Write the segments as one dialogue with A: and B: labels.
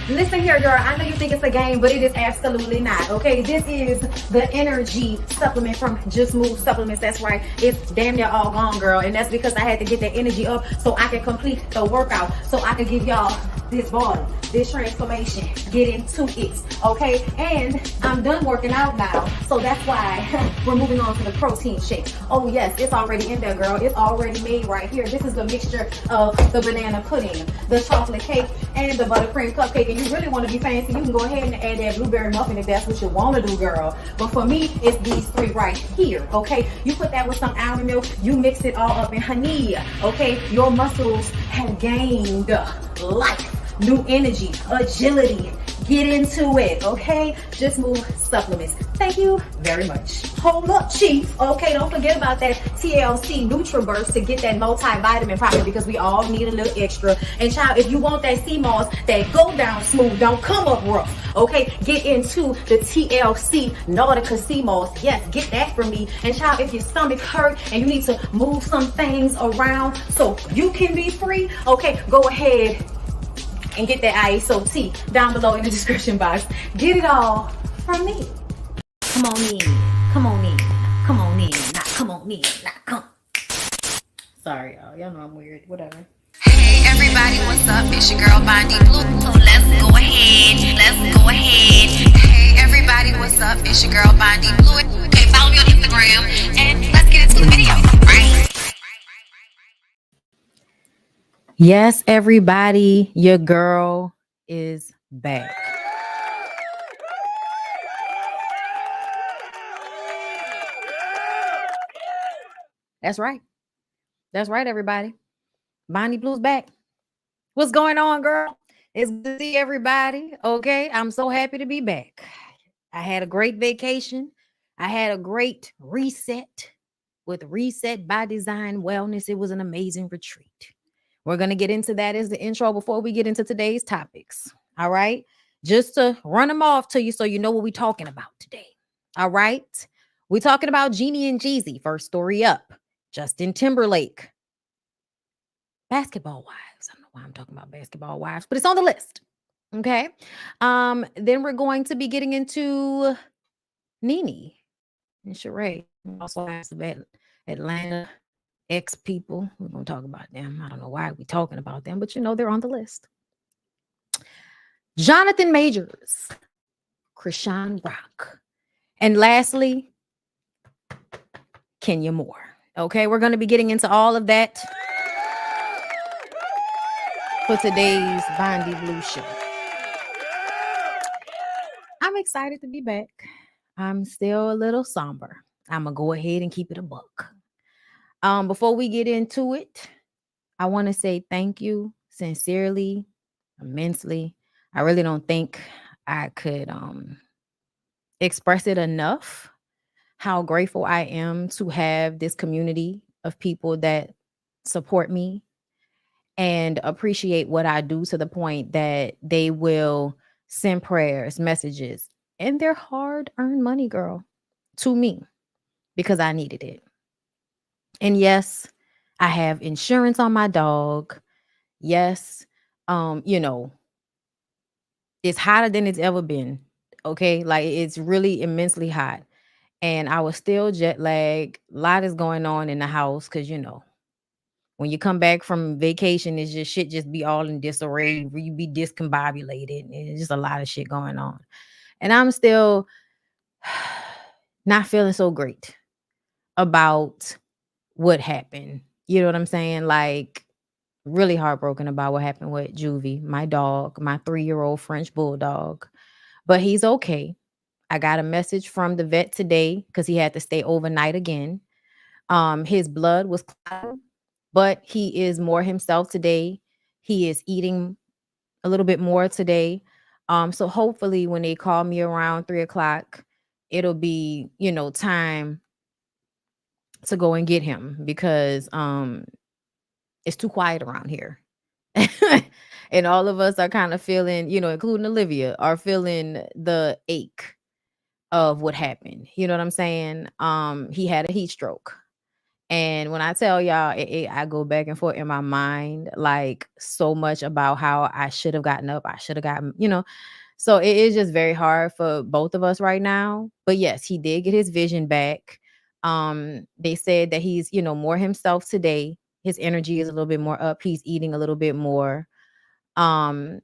A: Listen here, girl. I know you think it's a game, but it is absolutely not. Okay, this is the energy supplement from Just Move Supplements. That's right. It's damn near all gone, girl, and that's because I had to get that energy up so I can complete the workout, so I can give y'all this body, this transformation, get into it. Okay, and I'm done working out now, so that's why we're moving on to the protein shake. Oh yes, it's already in there, girl. It's already made right here. This is the mixture of the banana pudding, the chocolate cake, and the buttercream cupcake. And you really want to be fancy, you can go ahead and add that blueberry muffin if that's what you want to do, girl. But for me, it's these three right here. Okay, you put that with some almond milk, you mix it all up in honey. Okay, your muscles have gained life, new energy, agility. Get into it, okay? Just Move Supplements. Thank you very much. Hold up, Chief. Okay, don't forget about that TLC NutriBurst to get that multivitamin problem, because we all need a little extra. And child, if you want that sea moss that go down smooth, don't come up rough, okay? Get into the TLC Nautica sea moss. Yes, get that from me. And child, if your stomach hurt and you need to move some things around so you can be free, okay, go ahead and get that ISO tea down below in the description box. Get it all from me. Come on in, come on in, come on in, not come on in, not come. Sorry, y'all know I'm weird, whatever.
B: Hey everybody, what's up? It's your girl BondyBlue. So let's go ahead. Hey everybody, what's up? It's your girl BondyBlue. Okay, follow me on Instagram and let's get into the video, right?
A: Yes, everybody, your girl is back. That's right. That's right, everybody. BondyBlue's back. What's going on, girl? It's good to see everybody. Okay, I'm so happy to be back. I had a great vacation. I had a great reset with Reset by Design Wellness. It was an amazing retreat. We're going to get into that as the intro before we get into today's topics. All right. Just to run them off to you so you know what we're talking about today. All right. We're talking about Jeannie and Jeezy. First story up. Justin Timberlake. Basketball wives. I don't know why I'm talking about basketball wives, but it's on the list. Okay. Then we're going to be getting into Nene and Sheree. Also has the Atlanta ex people. We're going to talk about them. I don't know why we're talking about them, but you know, they're on the list. Jonathan Majors, Chrisean Rock, and lastly, Kenya Moore. Okay, we're going to be getting into all of that for today's BondyBlue show. I'm excited to be back. I'm still a little somber. I'm going to go ahead and keep it a buck. Before we get into it, I want to say thank you sincerely, immensely. I really don't think I could express it enough how grateful I am to have this community of people that support me and appreciate what I do, to the point that they will send prayers, messages, and their hard-earned money, girl, to me because I needed it. And yes, I have insurance on my dog. Yes, you know, it's hotter than it's ever been. Okay, like it's really immensely hot. And I was still jet lagged. A lot is going on in the house because, you know, when you come back from vacation, it's just shit just be all in disarray. You be discombobulated. It's just a lot of shit going on. And I'm still not feeling so great about what happened. You know what I'm saying? Like, really heartbroken about what happened with Juvie, my dog, my 3-year-old French bulldog. But he's okay. I got a message from the vet today because he had to stay overnight again. His blood was clouded, but he is more himself today. He is eating a little bit more today. So hopefully when they call me around 3:00, it'll be, you know, time to go and get him, because it's too quiet around here. And all of us are kind of feeling, you know, including Olivia, are feeling the ache of what happened. You know what I'm saying? He had a heat stroke. And when I tell y'all, I go back and forth in my mind, like so much about how I should have gotten up. I should have gotten, So it is just very hard for both of us right now. But yes, he did get his vision back. They said that he's, more himself today. His energy is a little bit more up. He's eating a little bit more. Um,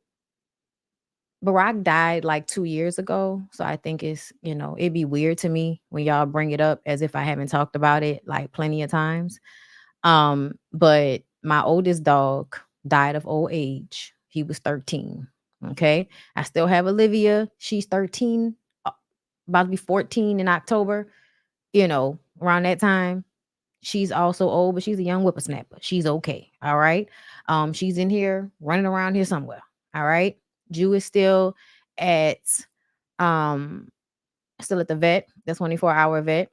A: Barack died like 2 years ago. So I think it'd be weird to me when y'all bring it up as if I haven't talked about it like plenty of times. But my oldest dog died of old age. He was 13. Okay. I still have Olivia. She's 13, about to be 14 in October, around that time. She's also old, but she's a young whippersnapper. She's okay. All right. She's in here running around here somewhere. All right. Jew is at um still at the vet, the 24-hour vet.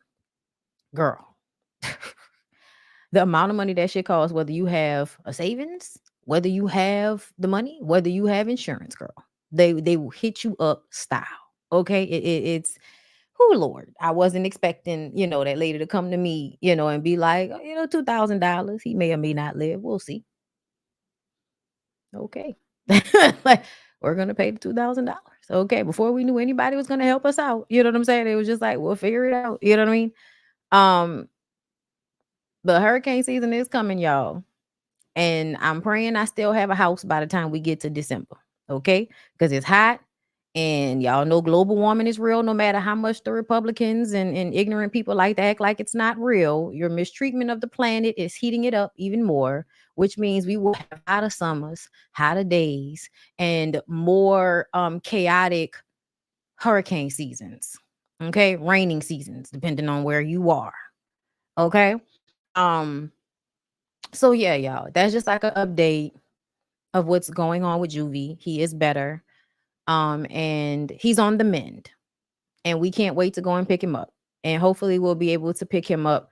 A: Girl. The amount of money that shit costs, whether you have a savings, whether you have the money, whether you have insurance, girl. They will hit you up style. Okay. It's Lord. I wasn't expecting, that lady to come to me, and be like, $2,000. He may or may not live. We'll see. Okay. Like, we're gonna pay the $2,000. Okay. Before we knew anybody was gonna help us out. You know what I'm saying? It was just like, we'll figure it out. You know what I mean? Um, the hurricane season is coming, y'all. And I'm praying I still have a house by the time we get to December. Okay. Because it's hot. And y'all know global warming is real, no matter how much the Republicans and ignorant people like to act like it's not real. Your mistreatment of the planet is heating it up even more, which means we will have hotter summers, hotter days, and more chaotic hurricane seasons. Okay. Raining seasons, depending on where you are. Okay. Um, so yeah, y'all, that's just like an update of what's going on with Juvie. He is better. And he's on the mend. And we can't wait to go and pick him up. And hopefully we'll be able to pick him up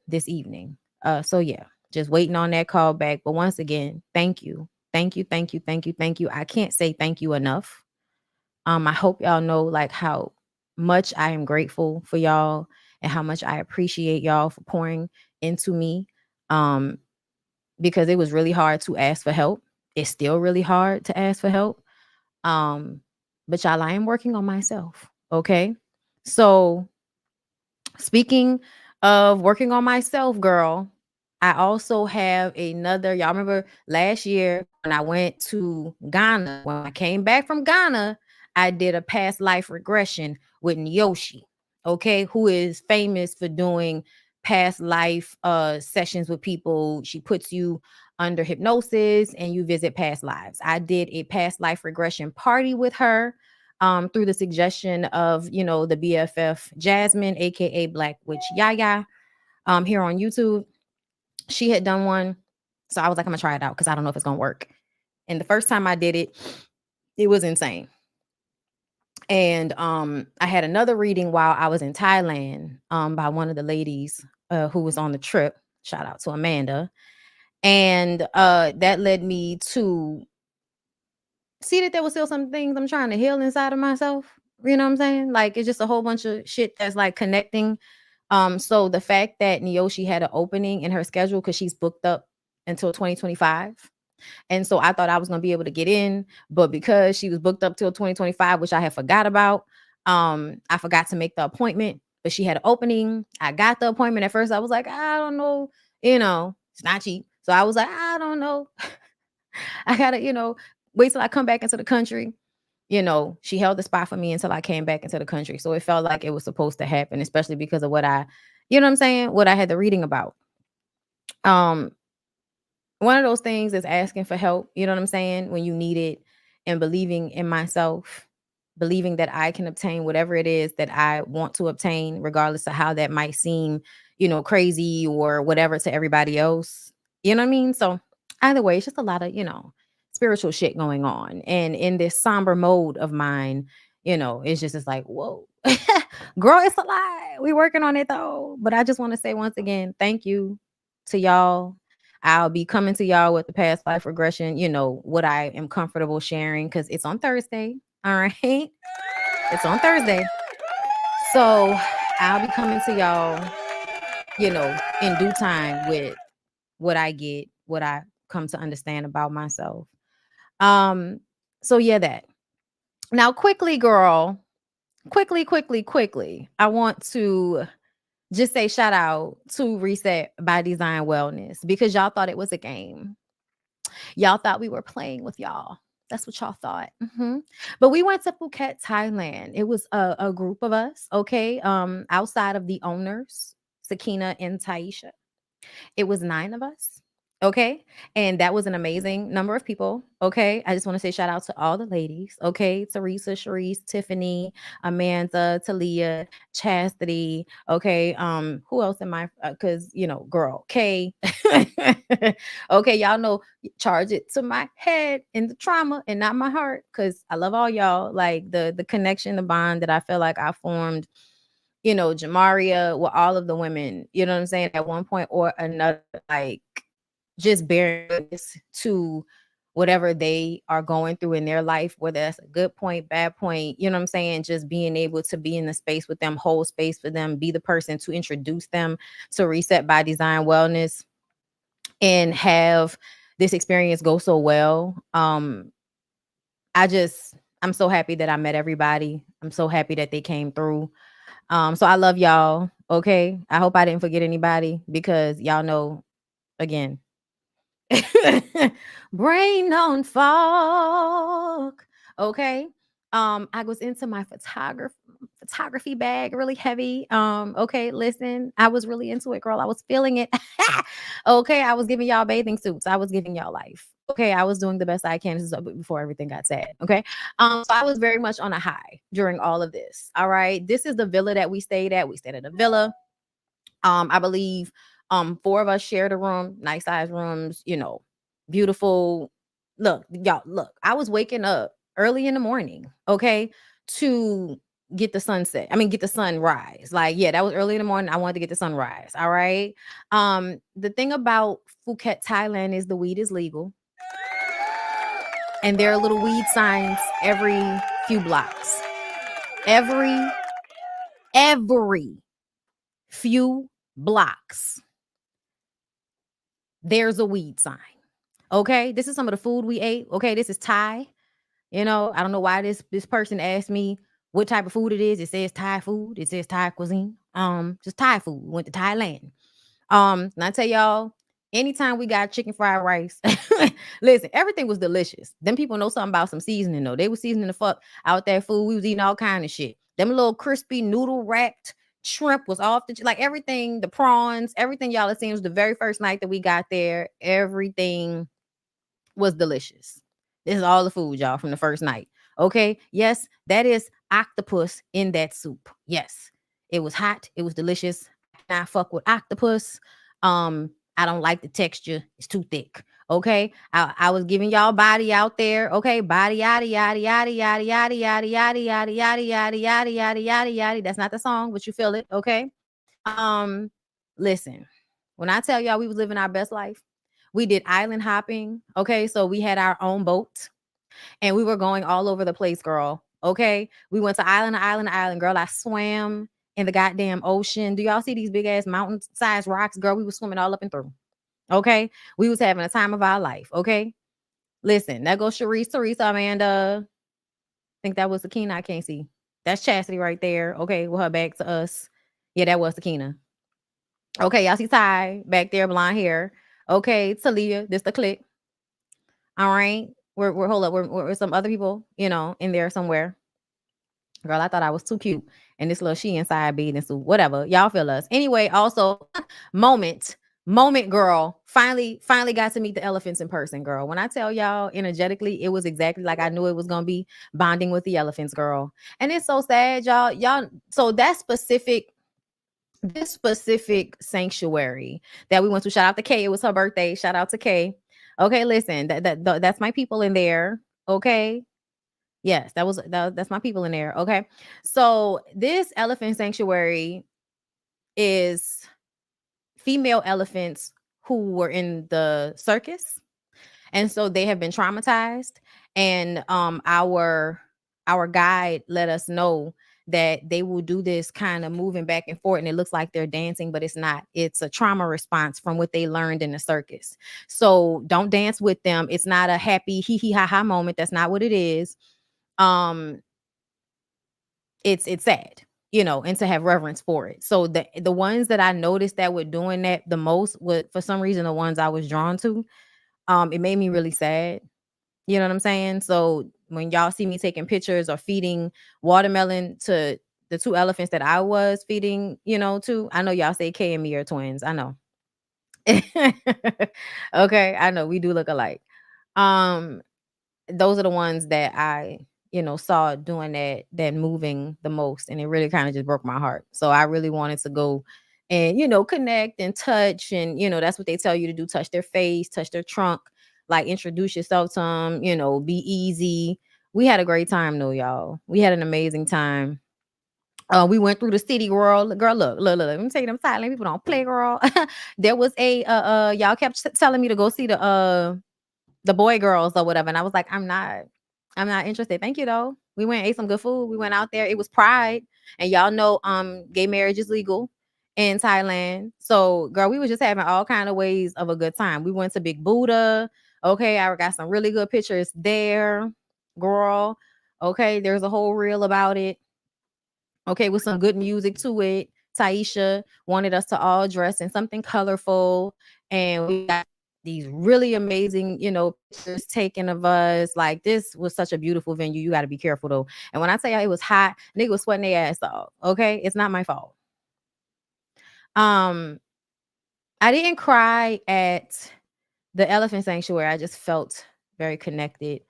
A: this evening. So yeah, just waiting on that call back. But once again, thank you. Thank you, thank you, thank you, thank you. I can't say thank you enough. I hope y'all know like how much I am grateful for y'all and how much I appreciate y'all for pouring into me. Um, because it was really hard to ask for help. It's still really hard to ask for help. But y'all, I am working on myself. Okay. So speaking of working on myself, girl, I also have another. Y'all remember last year when I went to Ghana? When I came back from Ghana, I did a past life regression with Nyoshi, okay, who is famous for doing past life sessions with people. She puts you under hypnosis and you visit past lives. I did a past life regression party with her through the suggestion of, the BFF Jasmine, aka Black Witch Yaya, here on YouTube. She had done one. So I was like, I'm gonna try it out because I don't know if it's gonna work. And the first time I did it, it was insane. And I had another reading while I was in Thailand by one of the ladies who was on the trip. Shout out to Amanda. And that led me to see that there was still some things I'm trying to heal inside of myself. You know what I'm saying? Like it's just a whole bunch of shit that's like connecting. So the fact that Nyoshi had an opening in her schedule because she's booked up until 2025. And so I thought I was gonna be able to get in, but because she was booked up till 2025, which I had forgot about, I forgot to make the appointment. But she had an opening. I got the appointment. At first, I was like, I don't know, it's not cheap. So I was like, I don't know. I gotta, wait till I come back into the country. She held the spot for me until I came back into the country. So it felt like it was supposed to happen, especially because of what I'm saying, what I had the reading about. Um, One of those things is asking for help, you know what I'm saying, when you need it, and believing in myself, believing that I can obtain whatever it is that I want to obtain, regardless of how that might seem, crazy or whatever to everybody else. You know what I mean? So either way, it's just a lot of, spiritual shit going on. And in this somber mode of mine, it's like, whoa, girl, it's a lie. We working on it though. But I just want to say once again, thank you to y'all. I'll be coming to y'all with the past life regression, what I am comfortable sharing because it's on Thursday. All right. It's on Thursday. So I'll be coming to y'all in due time with what I get, what I come to understand about myself. Um, so yeah, that. Now, quickly, girl, quickly, I want to just say shout out to Reset by Design Wellness because y'all thought it was a game. Y'all thought we were playing with y'all. That's what y'all thought. But we went to Phuket, Thailand. It was a group of us, okay? Outside of the owners, Sakina and Taisha. It was 9 of us. Okay. And that was an amazing number of people. Okay. I just want to say shout out to all the ladies. Okay. Teresa, Sharice, Tiffany, Amanda, Talia, Chastity. Okay. Who else am I? Cause girl, Kay. Okay. Y'all know, charge it to my head and the trauma and not my heart. Cause I love all y'all. Like the connection, the bond that I feel like I formed, Jamaria, with all of the women, you know what I'm saying, at one point or another, like just bearing witness to whatever they are going through in their life, whether that's a good point, bad point, you know what I'm saying? Just being able to be in the space with them, hold space for them, be the person to introduce them to Reset by Design Wellness and have this experience go so well. I'm so happy that I met everybody. I'm so happy that they came through. So I love y'all. Okay. I hope I didn't forget anybody because y'all know, again, brain on fog. Okay. I was into my photography bag really heavy. Okay, listen, I was really into it, girl. I was feeling it. Okay, I was giving y'all bathing suits. I was giving y'all life. Okay, I was doing the best I can. This is before everything got sad. Okay. So I was very much on a high during all of this. All right. This is the villa that we stayed at. We stayed at a villa. I believe 4 of us shared a room, nice size rooms, beautiful. Look, y'all, look, I was waking up early in the morning, okay, to get the sunset. I mean, get the sunrise. Like, yeah, that was early in the morning. I wanted to get the sunrise. All right. The thing about Phuket, Thailand is the weed is legal. And there are little weed signs every few blocks. Every few blocks, there's a weed sign. Okay, this is some of the food we ate. Okay, this is Thai. I don't know why this person asked me what type of food it is. It says Thai food. It says Thai cuisine. Just Thai food. We went to Thailand. And I tell y'all, anytime we got chicken fried rice, listen, everything was delicious. Them people know something about some seasoning though. They were seasoning the fuck out that food. We was eating all kind of shit. Them little crispy noodle wrapped shrimp was off the like everything, the prawns, everything y'all had seen was the very first night that we got there. Everything was delicious. This is all the food, y'all, from the first night. Okay. Yes, that is octopus in that soup. Yes. It was hot. It was delicious. I cannot fuck with octopus. I don't like the texture. It's too thick. Okay. I was giving y'all body out there. Okay. Body yada yada yada yada yada yada yada yada yada yada yada yada yada yada. That's not the song, but you feel it. Okay. Listen, when I tell y'all we was living our best life, we did island hopping. Okay. So we had our own boat and we were going all over the place, girl. Okay. We went to island to island to island, girl. I swam in the goddamn ocean. Do y'all see these big ass mountain sized rocks? Girl, we were swimming all up and through. Okay. We was having a time of our life. Okay. Listen, that goes Sharice, Teresa, Amanda. I think that was Sakina. I can't see. That's Chastity right there. Okay. With her back to us. Yeah, that was Sakina. Okay. Y'all see Ty back there, blonde hair. Okay. Talia, this the click. All right. We're hold up. We're some other people, in there somewhere. Girl, I thought I was too cute. And this little she inside bathing suit. Whatever. Y'all feel us. Anyway, also moment, girl. Finally got to meet the elephants in person, girl. When I tell y'all energetically, it was exactly like I knew it was gonna be, bonding with the elephants, girl. And it's so sad, y'all. So this specific sanctuary that we went to, shout out to Kay. It was her birthday. Shout out to Kay. Okay, listen, that's my people in there. Okay. Yes, that's my people in there. Okay. So this elephant sanctuary is female elephants who were in the circus. And so they have been traumatized. And our guide let us know that they will do this kind of moving back and forth, and it looks like they're dancing, but it's not. It's a trauma response from what they learned in the circus. So don't dance with them. It's not a happy hee hee ha ha moment. That's not what it is. Um, it's sad, and to have reverence for it. So the ones that I noticed that were doing that the most would, for some reason, the ones I was drawn to. It made me really sad. You know what I'm saying? So when y'all see me taking pictures or feeding watermelon to the two elephants that I was feeding, to, I know y'all say K and me are twins. I know. Okay, I know we do look alike. Um, those are the ones that I, saw doing that moving the most, and it really kind of just broke my heart. So I really wanted to go and, connect and touch, and that's what they tell you to do: touch their face, touch their trunk, like introduce yourself to them, be easy. We had a great time though, y'all. We had an amazing time. We went through the city, girl. Look. Let me tell you, them Thailand people don't play, girl. There was y'all kept telling me to go see the boy girls or whatever. And I was like, I'm not interested. Thank you though. We went and ate some good food. We went out there. It was Pride. And y'all know gay marriage is legal in Thailand. So girl, we was just having all kind of ways of a good time. We went to Big Buddha. Okay, I got some really good pictures there, girl. Okay, there's a whole reel about it. Okay, with some good music to it. Taisha wanted us to all dress in something colorful, and we got these really amazing, pictures taken of us. Like, this was such a beautiful venue. You got to be careful though. And when I tell you it was hot, nigga was sweating their ass off. Okay, it's not my fault. Um, I didn't cry at the elephant sanctuary. I just felt very connected.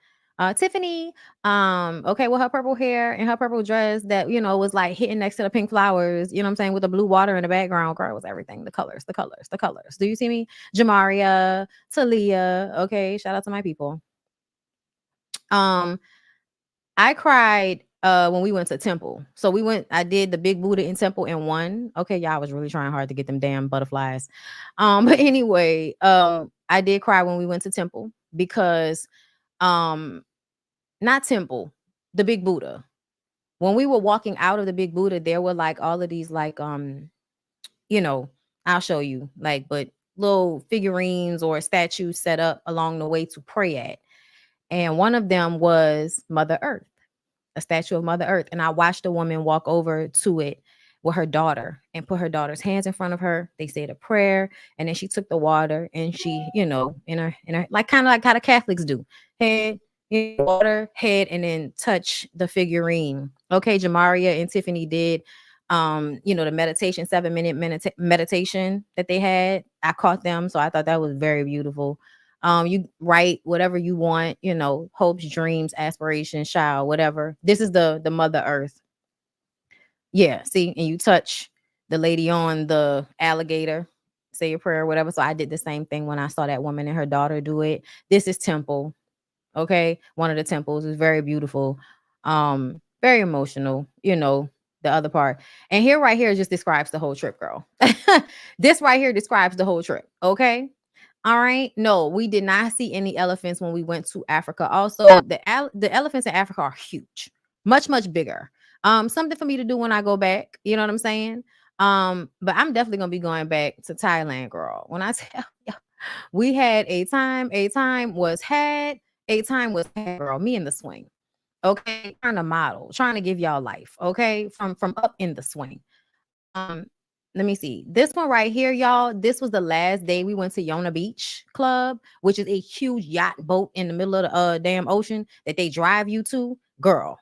A: Tiffany, okay, with her purple hair and her purple dress that, was like hitting next to the pink flowers, you know what I'm saying, with the blue water in the background. Girl, it was everything. The colors, the colors, the colors. Do you see me? Jamaria, Talia, okay, shout out to my people. Um, I cried when we went to Temple. So I did the Big Buddha in Temple in one. Okay, y'all, was really trying hard to get them damn butterflies. But anyway, I did cry when we went to Temple because not Temple, the Big Buddha. When we were walking out of the Big Buddha, there were like all of these like you know, I'll show you, like, but little figurines or statues set up along the way to pray at. And one of them was Mother Earth, a statue of Mother Earth. And I watched a woman walk over to it with her daughter and put her daughter's hands in front of her. They said a prayer, and then she took the water and she, in her like kind of like how the Catholics do. Head, water, head, and then touch the figurine. Okay, Jamaria and Tiffany did the meditation, 7-minute meditation that they had. I caught them, so I thought that was very beautiful. You write whatever you want, hopes, dreams, aspirations, child, whatever. This is the Mother Earth. Yeah, see, and you touch the lady on the alligator, say your prayer, whatever. So I did the same thing when I saw that woman and her daughter do it. This is Temple. Okay, one of the temples is very beautiful, very emotional. The other part, and here right here just describes the whole trip, girl. This right here describes the whole trip. Okay. All right. No, we did not see any elephants when we went to Africa. Also, the elephants in Africa are huge, much, much bigger. Something for me to do when I go back. You know what I'm saying? But I'm definitely gonna be going back to Thailand, girl. When I tell you, we had a time, girl. Me in the swing. Okay, trying to model, trying to give y'all life. Okay, from up in the swing. Let me see. This one right here, y'all. This was the last day we went to Yona Beach Club, which is a huge yacht boat in the middle of the damn ocean that they drive you to. Girl.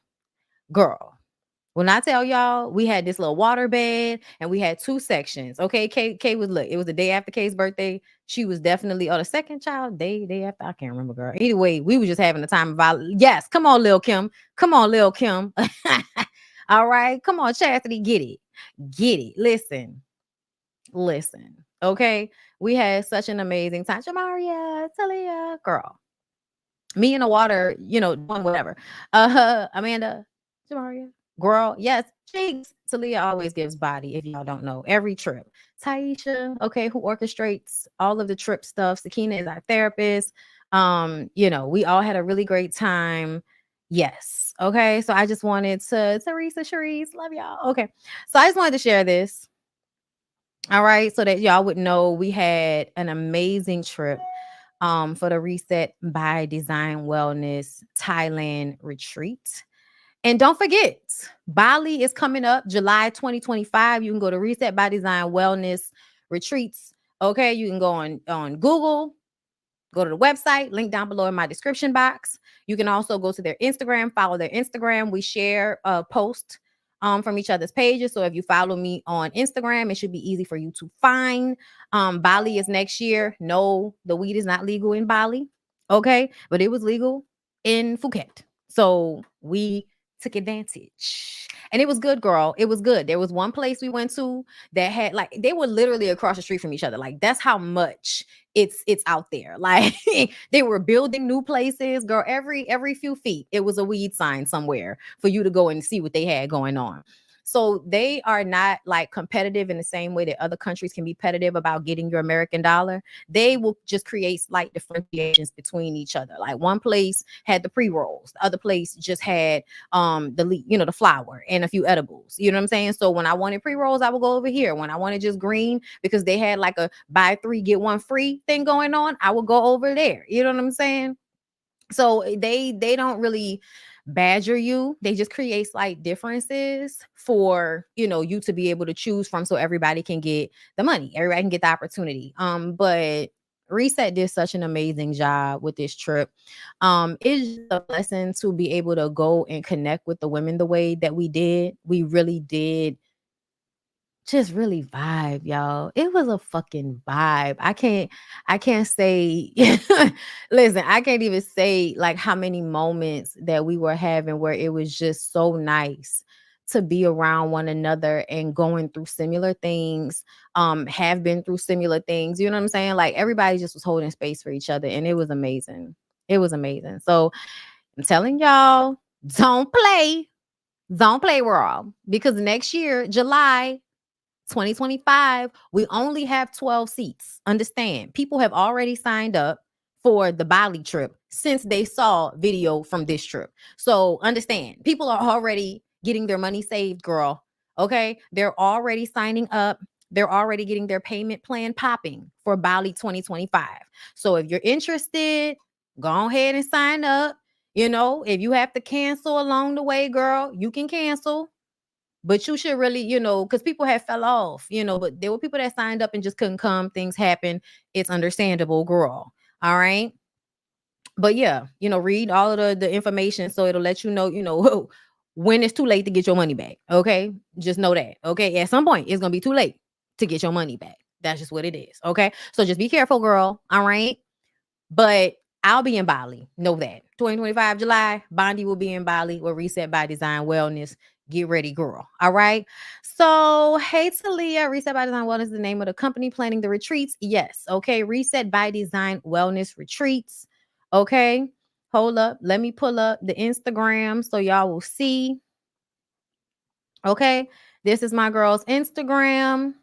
A: When I tell y'all, we had this little water bed and we had two sections. Okay, Kay was look. It was the day after Kay's birthday. She was definitely the second child day after. I can't remember, girl. Anyway, we were just having the time of our yes. Come on, Lil Kim. Come on, Lil Kim. All right, come on, Chastity, get it. Listen. Okay, we had such an amazing time. Jamaria, Talia, girl. Me in the water, doing whatever. Amanda, Jamaria, girl, yes, cheeks. Talia always gives body, if y'all don't know, every trip. Taisha, okay, who orchestrates all of the trip stuff. Sakina is our therapist. We all had a really great time. Yes. Okay. So I just wanted to Teresa, Cherise, love y'all. Okay. So I just wanted to share this. All right. So that y'all would know we had an amazing trip for the Reset by Design Wellness Thailand retreat. And don't forget, Bali is coming up July 2025. You can go to Reset by Design Wellness Retreats. Okay. You can go on Google. Go to the website, link down below in my description box. You can also go to their Instagram, follow their Instagram. We share a post from each other's pages. So if you follow me on Instagram, it should be easy for you to find. Bali is next year. No, the weed is not legal in Bali. Okay. But it was legal in Phuket. So we took advantage. And it was good, girl. It was good. There was one place we went to that had like they were literally across the street from each other. Like that's how much it's out there. Like they were building new places, girl. Every few feet, it was a weed sign somewhere for you to go and see what they had going on. So they are not like competitive in the same way that other countries can be competitive about getting your American dollar. They will just create slight differentiations between each other. Like one place had the pre-rolls, the other place just had the flour and a few edibles. You know what I'm saying? So when I wanted pre-rolls, I would go over here. When I wanted just green, because they had like a buy three get one free thing going on, I would go over there. You know what I'm saying? So they don't really badger you. They just create slight differences for you to be able to choose from, so everybody can get the money, everybody can get the opportunity. But Reset did such an amazing job with this trip. It's just a blessing to be able to go and connect with the women the way that we did. We really did just really vibe, y'all. It was a fucking vibe. I can't say listen, I can't even say like how many moments that we were having where it was just so nice to be around one another and going through similar things, have been through similar things. You know what I'm saying? Like everybody just was holding space for each other and it was amazing. It was amazing. So I'm telling y'all, don't play. Don't play raw because next year, July 2025, we only have 12 seats. Understand, people have already signed up for the Bali trip since they saw video from this trip. So understand, people are already getting their money saved, girl. Okay, they're already signing up. They're already getting their payment plan popping for Bali 2025. So if you're interested, go ahead and sign up. If you have to cancel along the way, girl, you can cancel, but you should really, because people have fell off, but there were people that signed up and just couldn't come. Things happen. It's understandable, girl. All right. But yeah, read all of the information so it'll let you know, when it's too late to get your money back. Okay. Just know that. Okay. At some point, it's going to be too late to get your money back. That's just what it is. Okay. So just be careful, girl. All right. But I'll be in Bali. Know that. 2025 July, Bondy will be in Bali with Reset by Design Wellness. Get ready, girl. All right. So, hey, Talia, Reset by Design Wellness is the name of the company planning the retreats. Yes. Okay. Reset by Design Wellness Retreats. Okay. Hold up. Let me pull up the Instagram so y'all will see. Okay. This is my girl's Instagram.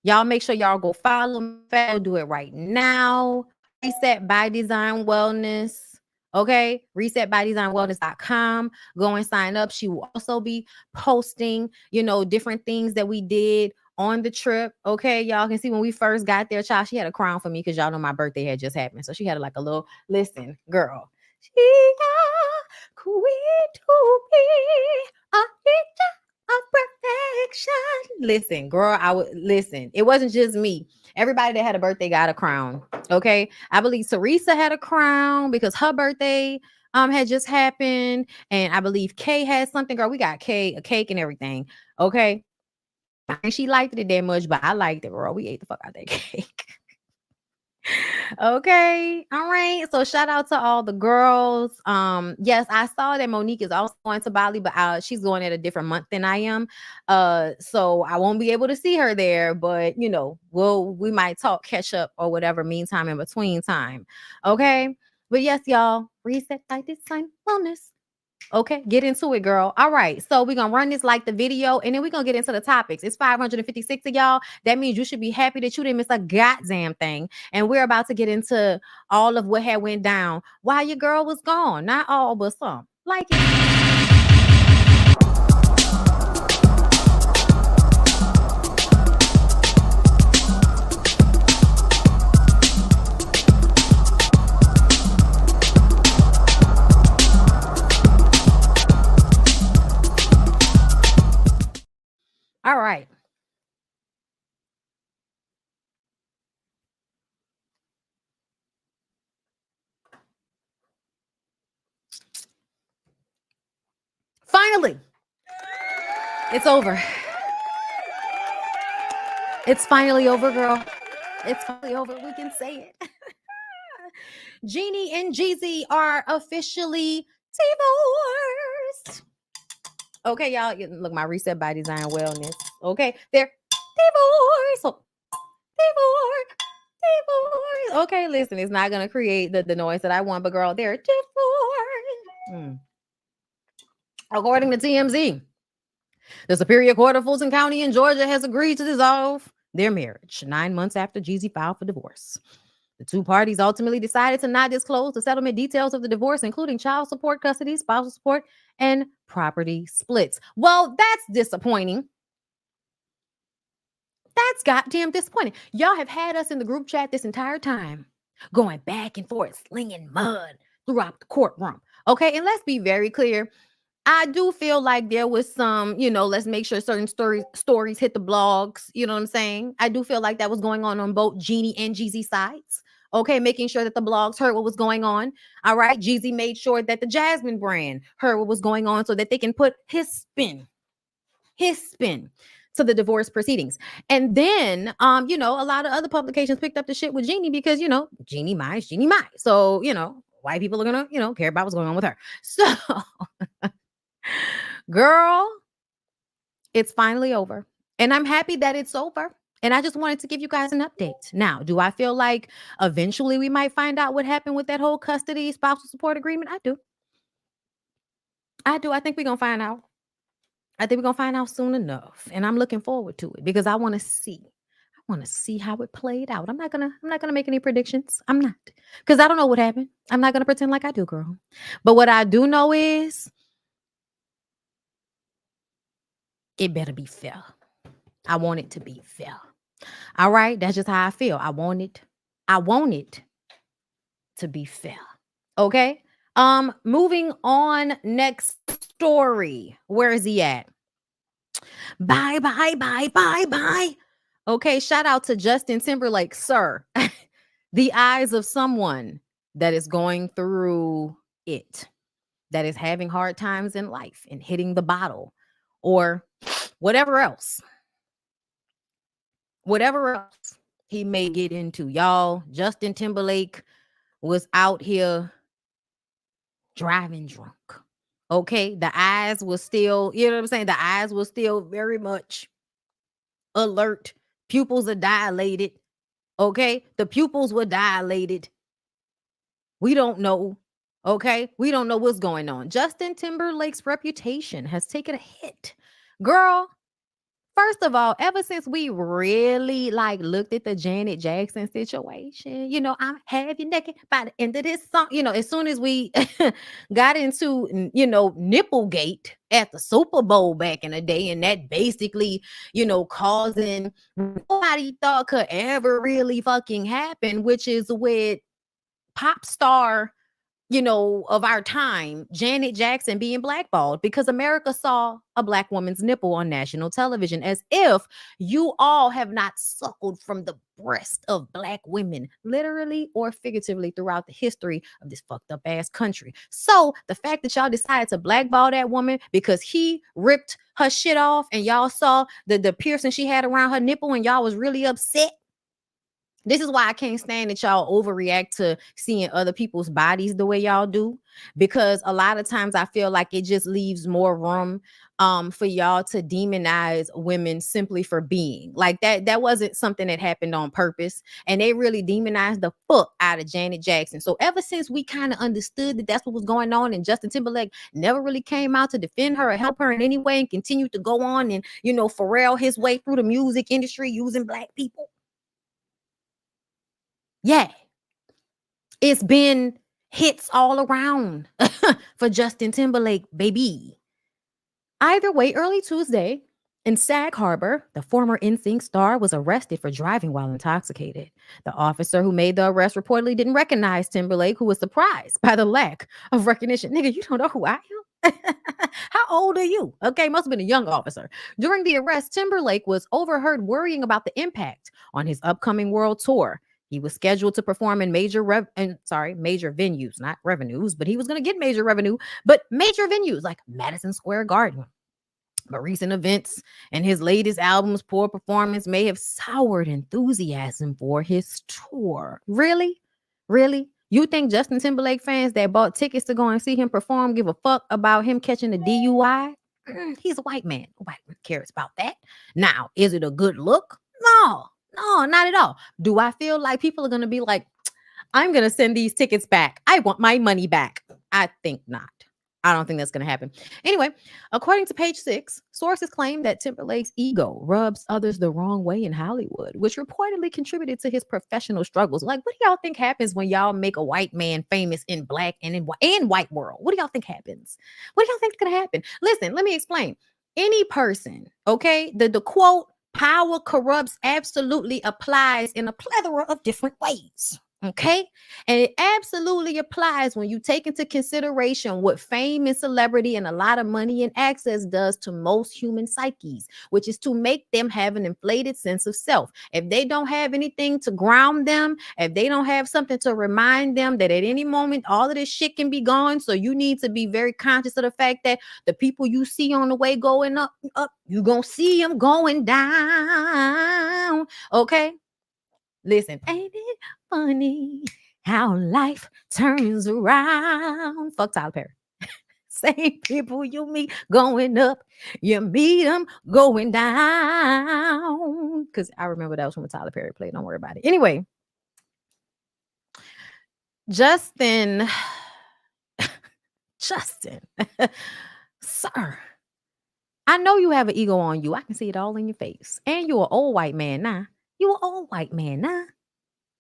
A: Y'all make sure y'all go follow me. Do it right now. Reset by Design Wellness. Okay. Resetbydesignwellness.com. Go and sign up. She will also be posting, different things that we did on the trip. Okay. Y'all can see when we first got there, child, she had a crown for me because y'all know my birthday had just happened. So she had like a little, listen, girl. She a queen to be a of perfection. Listen, girl, I would listen. It wasn't just me. Everybody that had a birthday got a crown. Okay. I believe Teresa had a crown because her birthday had just happened. And I believe Kay had something. Girl, we got a cake and everything. Okay. I think she liked it that much, but I liked it, girl. We ate the fuck out that cake. Okay. All right. So shout out to all the girls. Yes, I saw that Monique is also going to Bali, but she's going at a different month than I am. So I won't be able to see her there, but we might talk, catch up or whatever meantime in between time. Okay. But yes, y'all, Reset by Design Wellness. Okay, get into it, girl. All right, so we're gonna run this like the video, and then we're gonna get into the topics. It's 556 of y'all. That means you should be happy that you didn't miss a goddamn thing. And we're about to get into all of what had went down while your girl was gone. Not all, but some. Like it. All right. Finally, it's over. It's finally over, girl. It's finally over. We can say it. Jeannie and Jeezy are officially divorced. Okay, y'all. Look, my reset by design wellness. Okay, they're divorced. So, divorce. Divorce. Okay, listen, it's not gonna create the noise that I want, but girl, they're divorced. According to TMZ, the Superior Court of Fulton County in Georgia has agreed to dissolve their marriage 9 months after Jeezy filed for divorce. The two parties ultimately decided to not disclose the settlement details of the divorce, including child support, custody, spousal support, and property splits. Well, that's disappointing. That's goddamn disappointing. Y'all have had us in the group chat this entire time, going back and forth, slinging mud throughout the courtroom. Okay, and let's be very clear. I do feel like there was some, let's make sure certain stories hit the blogs. You know what I'm saying? I do feel like that was going on both Jeannie and Jeezy sides. Okay, making sure that the blogs heard what was going on. All right, Jeezy made sure that the Jasmine brand heard what was going on so that they can put his spin to the divorce proceedings. And then, a lot of other publications picked up the shit with Jeannie because, Jeannie Mai. So, white people are gonna, care about what's going on with her. So, girl, it's finally over. And I'm happy that it's over. And I just wanted to give you guys an update. Now, do I feel like eventually we might find out what happened with that whole custody spousal support agreement? I do. I think we're going to find out. I think we're going to find out soon enough. And I'm looking forward to it because I want to see. I want to see how it played out. I'm not going to make any predictions. I'm not. Cuz I don't know what happened. I'm not going to pretend like I do, girl. But what I do know is it better be fair. I want it to be fair. All right, that's just how I feel. I want it to be fair. Okay? Moving on, next story. Where is he at? Bye. Okay, shout out to Justin Timberlake, sir. The eyes of someone that is going through it, that is having hard times in life and hitting the bottle or whatever else he may get into. Y'all, Justin Timberlake was out here driving drunk. Okay, the eyes was still, you know what I'm saying? The eyes was still very much alert. Pupils are dilated. Okay, the pupils were dilated. We don't know. Okay, we don't know what's going on. Justin Timberlake's reputation has taken a hit. Girl, first of all, ever since we really looked at the Janet Jackson situation, I'm have you naked by the end of this song. As soon as we got into, Nipplegate at the Super Bowl back in the day, and that basically, causing nobody thought could ever really fucking happen, which is with pop star of our time, Janet Jackson being blackballed because America saw a black woman's nipple on national television, as if you all have not suckled from the breast of black women, literally or figuratively, throughout the history of this fucked up ass country. So the fact that y'all decided to blackball that woman because he ripped her shit off and y'all saw the piercing she had around her nipple and y'all was really upset. This is why I can't stand that y'all overreact to seeing other people's bodies the way y'all do, because a lot of times I feel like it just leaves more room for y'all to demonize women simply for being like that. That wasn't something that happened on purpose, and they really demonized the fuck out of Janet Jackson. So ever since we kind of understood that that's what was going on, and Justin Timberlake never really came out to defend her or help her in any way, and continued to go on and Pharrell his way through the music industry using black people. Yeah, it's been Hits all around for Justin Timberlake, baby. Either way, early Tuesday in Sag Harbor, the former NSYNC star was arrested for driving while intoxicated. The officer who made the arrest reportedly didn't recognize Timberlake, who was surprised by the lack of recognition. Nigga, you don't know who I am? How old are you? Okay, must have been a young officer. During the arrest, Timberlake was overheard worrying about the impact on his upcoming world tour. He was scheduled to perform in major venues, not revenues, but he was going to get major revenue, but major venues like Madison Square Garden. But recent events and his latest album's poor performance may have soured enthusiasm for his tour. Really? Really? You think Justin Timberlake fans that bought tickets to go and see him perform give a fuck about him catching a DUI? He's a white man. Nobody cares about that. Now, is it a good look? No, not at all. Do I feel like people are going to be like, I'm going to send these tickets back. I want my money back. I think not. I don't think that's going to happen. Anyway, according to Page Six, sources claim that Timberlake's ego rubs others the wrong way in Hollywood, which reportedly contributed to his professional struggles. Like, what do y'all think happens when y'all make a white man famous in black and in white world? What do y'all think happens? What do y'all think is going to happen? Listen, let me explain. Any person, okay, the quote, power corrupts absolutely applies in a plethora of different ways. Okay. And it absolutely applies when you take into consideration what fame and celebrity and a lot of money and access does to most human psyches, which is to make them have an inflated sense of self. If they don't have anything to ground them, if they don't have something to remind them that at any moment all of this shit can be gone. So you need to be very conscious of the fact that the people you see on the way going up, you're going to see them going down. Okay. Listen, ain't it funny how life turns around? Fuck Tyler Perry. Same people you meet going up, you meet them going down. Because I remember that was when Tyler Perry played. Don't worry about it. Anyway, Justin, sir, I know you have an ego on you. I can see it all in your face. And you're an old white man now. You an old white man now.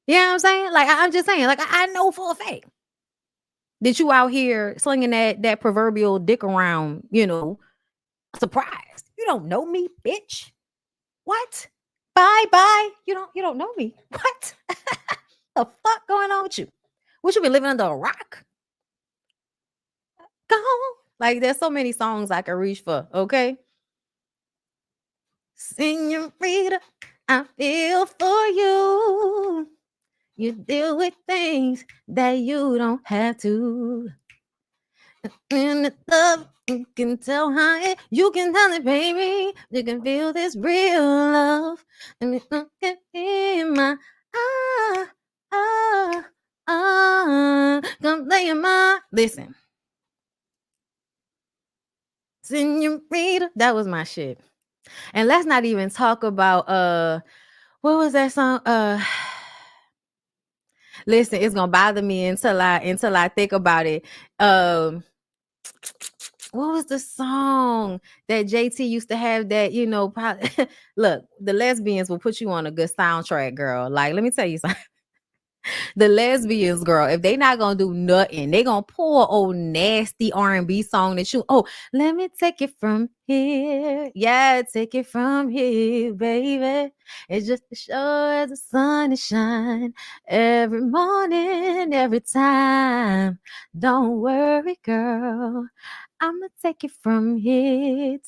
A: You know what I'm saying? Like, I'm just saying, like, I know for a fact that you out here slinging that proverbial dick around, surprised. You don't know me, bitch. What? Bye. You don't know me. What? The fuck going on with you? What, you been living under a rock? Go on. Like, there's so many songs I can reach for, okay? Senorita, I feel for you. You deal with things that you don't have to. In the love, you can tell how it, you can tell it, baby. You can feel this real love. And me look at in my come lay in my. Listen, Senorita, that was my shit. And let's not even talk about what was that song? Listen, it's gonna bother me until I think about it. What was the song that JT used to have that, look, the lesbians will put you on a good soundtrack, girl. Like, let me tell you something. The lesbians, girl, if they not gonna do nothing, they gonna pull an old nasty R&B song that let me take it from here. Yeah, take it from here, baby. It's just as sure as the sun is shine every morning, every time. Don't worry, girl. I'ma take it from here,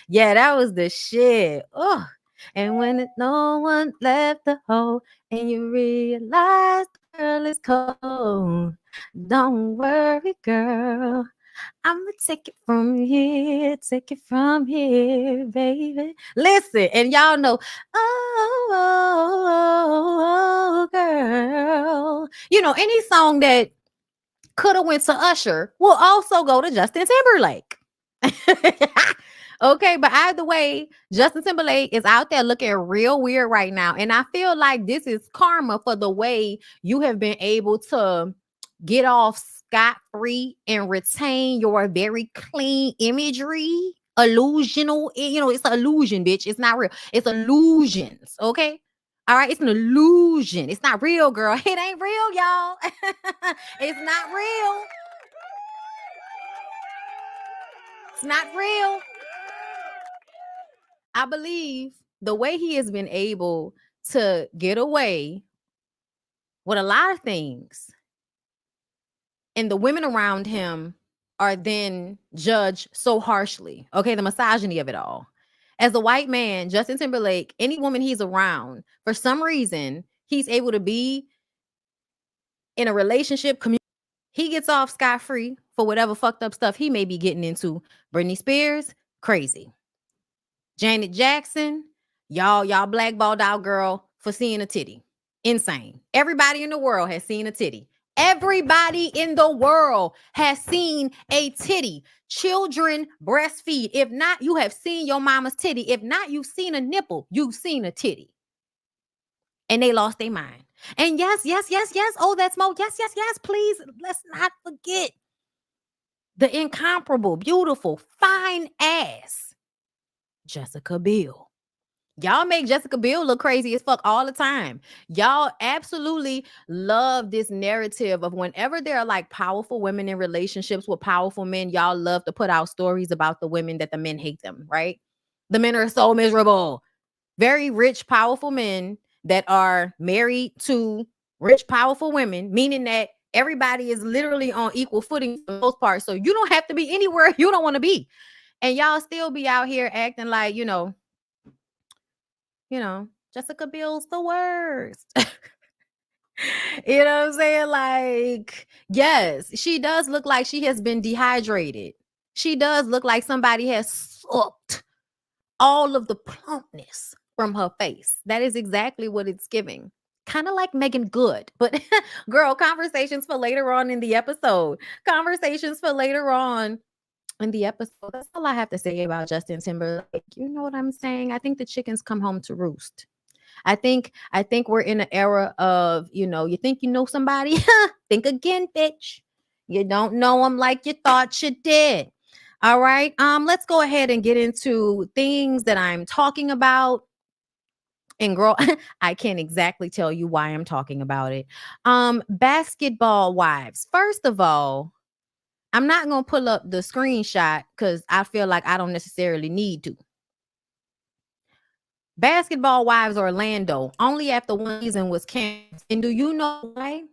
A: Yeah, that was the shit. Oh, and when no one left the hole and you realize the girl is cold, don't worry, girl. I'ma take it from here, baby. Listen, and y'all know, oh, girl. Any song that could have went to Usher will also go to Justin Timberlake. Okay, but either way, Justin Timberlake is out there looking real weird right now. And I feel like this is karma for the way you have been able to get off scot-free and retain your very clean imagery. Illusional, it's illusion, bitch. It's not real. It's illusions, okay? All right, it's an illusion. It's not real, girl. It ain't real, y'all. It's not real. It's not real. I believe the way he has been able to get away with a lot of things, and the women around him are then judged so harshly. Okay, the misogyny of it all. As a white man, Justin Timberlake, any woman he's around, for some reason, he's able to be in a relationship. He gets off scot-free for whatever fucked up stuff he may be getting into. Britney Spears, crazy. Janet Jackson, y'all blackballed out girl for seeing a titty. Insane. Everybody in the world has seen a titty. Everybody in the world has seen a titty. Children breastfeed. If not, you have seen your mama's titty. If not, you've seen a nipple. You've seen a titty. And they lost their mind. And yes. Oh, that's Mo. Yes. Please, let's not forget the incomparable, beautiful, fine ass Jessica Biel. Y'all make Jessica Biel look crazy as fuck all the time. Y'all absolutely love this narrative of whenever there are like powerful women in relationships with powerful men, y'all love to put out stories about the women that the men hate them, right? The men are so miserable. Very rich, powerful men that are married to rich, powerful women, meaning that everybody is literally on equal footing for the most part. So you don't have to be anywhere you don't want to be. And y'all still be out here acting like, Jessica Biel's the worst. You know what I'm saying? Like, yes, she does look like she has been dehydrated. She does look like somebody has sucked all of the plumpness from her face. That is exactly what it's giving. Kind of like Megan Good. But girl, conversations for later on in the episode. Conversations for later on in the episode. That's all I have to say about Justin Timberlake. You know what I'm saying? I think the chickens come home to roost. I think we're in an era of, you think you know somebody? Think again, bitch. You don't know them like you thought you did. All right. Let's go ahead and get into things that I'm talking about. And girl, I can't exactly tell you why I'm talking about it. Basketball wives. First of all, I'm not going to pull up the screenshot because I feel like I don't necessarily need to. Basketball Wives Orlando only after one season was canceled. And do you know why?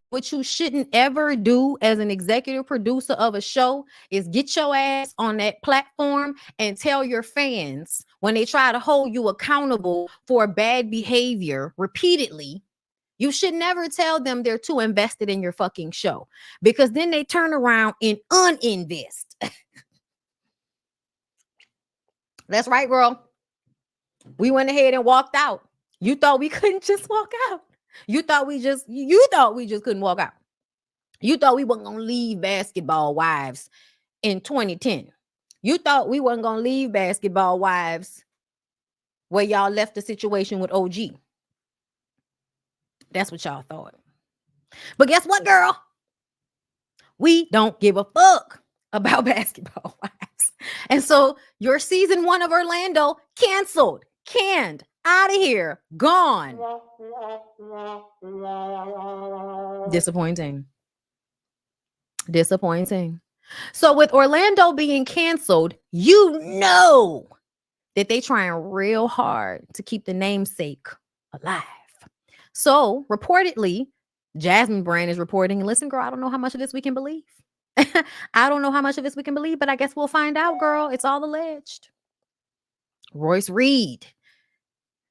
A: What you shouldn't ever do as an executive producer of a show is get your ass on that platform and tell your fans when they try to hold you accountable for bad behavior repeatedly. You should never tell them they're too invested in your fucking show, because then they turn around and uninvest. That's right, girl. We went ahead and walked out. You thought we couldn't just walk out. You thought we just couldn't walk out. You thought we weren't going to leave Basketball Wives in 2010. You thought we weren't going to leave Basketball Wives where y'all left the situation with OG. That's what y'all thought. But guess what, girl? We don't give a fuck about Basketball Wives. And so your season 1 of Orlando canceled, canned, out of here, gone. Disappointing. So with Orlando being canceled, you know that they trying real hard to keep the namesake alive. So reportedly, Jasmine Brand is reporting, and listen, girl, I don't know how much of this we can believe. I don't know how much of this we can believe, but I guess we'll find out, girl. It's all alleged. Royce Reed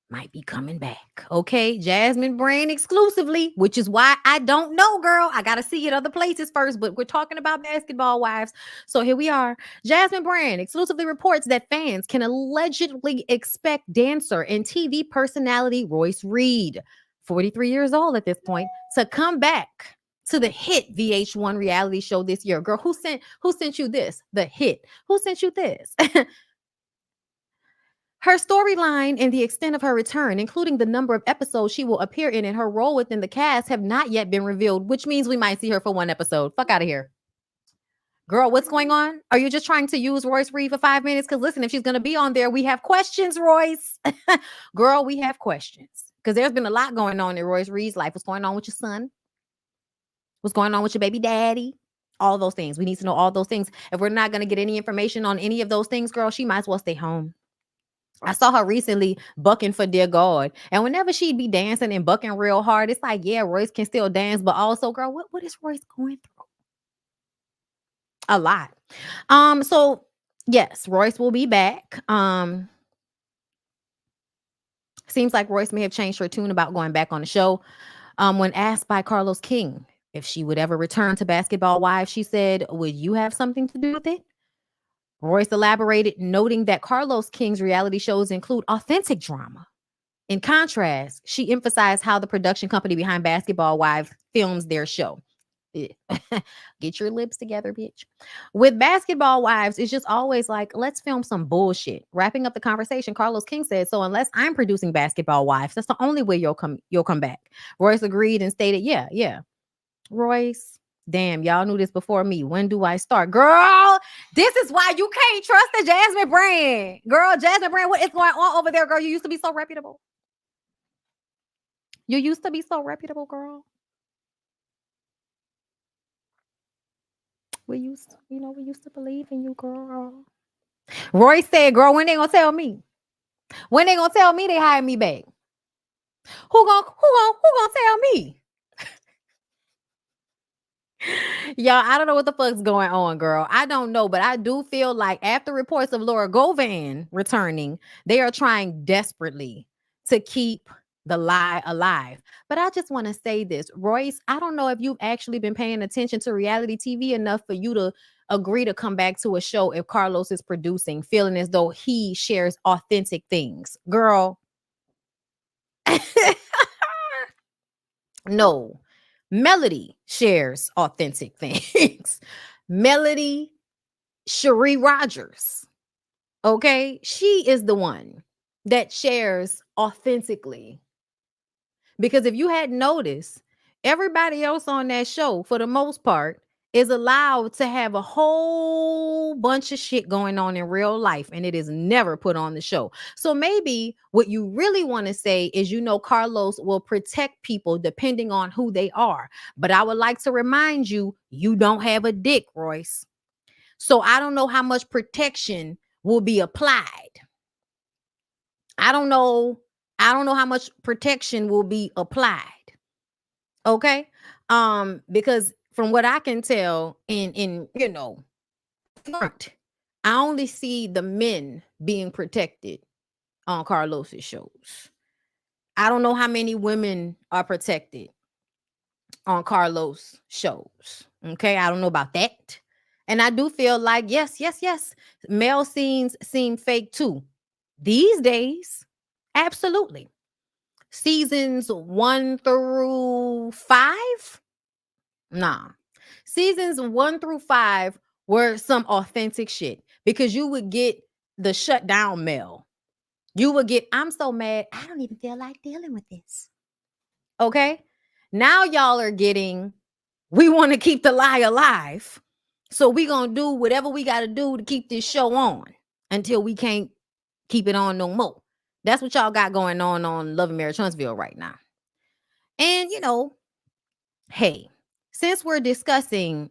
A: might be coming back. Okay, Jasmine Brand exclusively, which is why I don't know, girl. I got to see it other places first, but we're talking about Basketball Wives. So here we are. Jasmine Brand exclusively reports that fans can allegedly expect dancer and TV personality Royce Reed, 43 years old at this point, to come back to the hit VH1 reality show this year. Girl, who sent you this? The hit. Who sent you this? Her storyline and the extent of her return, including the number of episodes she will appear in and her role within the cast, have not yet been revealed, which means we might see her for one episode. Fuck out of here. Girl, what's going on? Are you just trying to use Royce Reed for 5 minutes? Because listen, if she's going to be on there, we have questions, Royce. Girl, we have questions. Because there's been a lot going on in Royce Reed's life. What's going on with your son? What's going on with your baby daddy? All those things. We need to know all those things. If we're not going to get any information on any of those things, girl, she might as well stay home. I saw her recently bucking for dear God. And whenever she'd be dancing and bucking real hard, it's like, yeah, Royce can still dance, but also, girl, what is Royce going through? A lot. So yes, Royce will be back. Seems like Royce may have changed her tune about going back on the show. When asked by Carlos King if she would ever return to Basketball Wives, she said, "Would you have something to do with it?" Royce elaborated, noting that Carlos King's reality shows include authentic drama. In contrast, she emphasized how the production company behind Basketball Wives films their show. Get your lips together, bitch. With Basketball Wives, it's just always like, let's film some bullshit. Wrapping up the conversation, Carlos King said, "So unless I'm producing Basketball Wives, that's the only way you'll come back." Royce agreed and stated, yeah. Royce, damn, y'all knew this before me. When do I start? Girl, this is why you can't trust the Jasmine brand. Girl, Jasmine brand, what is going on over there, girl? You used to be so reputable. You used to be so reputable, girl. We used to believe in you, girl. Roy said, "Girl, when they gonna tell me? When they gonna tell me they hired me back? Who gonna tell me?" Y'all, I don't know what the fuck's going on, girl. I don't know, but I do feel like after reports of Laura Govan returning, they are trying desperately to keep the lie alive. But I just want to say this, Royce, I don't know if you've actually been paying attention to reality TV enough for you to agree to come back to a show if Carlos is producing, feeling as though he shares authentic things. Girl. No. Melody shares authentic things. Melody Cherie Rogers. Okay. She is the one that shares authentically. Because if you hadn't noticed, everybody else on that show, for the most part, is allowed to have a whole bunch of shit going on in real life, and it is never put on the show. So maybe what you really want to say is, Carlos will protect people depending on who they are. But I would like to remind you, you don't have a dick, Royce. So I don't know how much protection will be applied. I don't know how much protection will be applied. Okay? Because from what I can tell in front, I only see the men being protected on Carlos's shows. I don't know how many women are protected on Carlos shows. Okay? I don't know about that. And I do feel like yes, male scenes seem fake too. These days, absolutely. Seasons 1 through 5? Nah. Seasons 1 through 5 were some authentic shit because you would get the shutdown mail. You would get, "I'm so mad, I don't even feel like dealing with this." Okay? Now y'all are getting, "We want to keep the lie alive. So we going to do whatever we got to do to keep this show on until we can't keep it on no more." That's what y'all got going on Love and Marriage Huntsville right now. And, hey, since we're discussing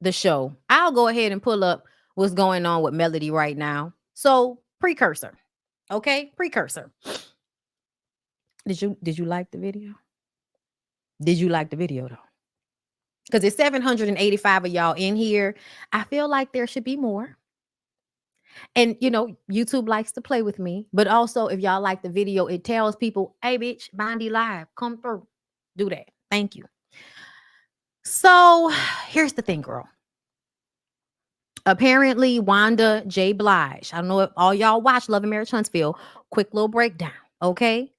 A: the show, I'll go ahead and pull up what's going on with Melody right now. So, precursor. Okay? Precursor. Did you like the video? Did you like the video though? Because there's 785 of y'all in here. I feel like there should be more. And YouTube likes to play with me, but also if y'all like the video, it tells people, "Hey bitch, Bondy live, come through." Do that. Thank you. So here's the thing, girl. Apparently, Wanda J. Blige, I don't know if all y'all watch Love and Marriage Huntsville. Quick little breakdown, okay?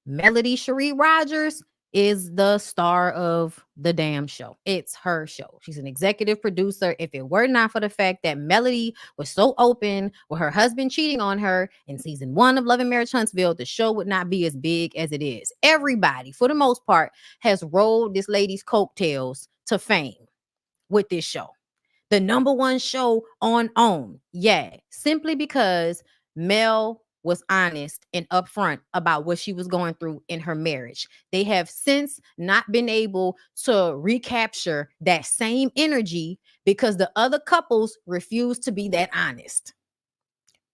A: Melody Cherie Rogers is the star of the damn show. It's her show. She's an executive producer. If it were not for the fact that Melody was so open with her husband cheating on her in season 1 of Love and Marriage Huntsville, the show would not be as big as it is. Everybody, for the most part, has rolled this lady's coattails to fame with this show. The number 1 show on OWN. Yeah, simply because Mel was honest and upfront about what she was going through in her marriage. They have since not been able to recapture that same energy because the other couples refuse to be that honest.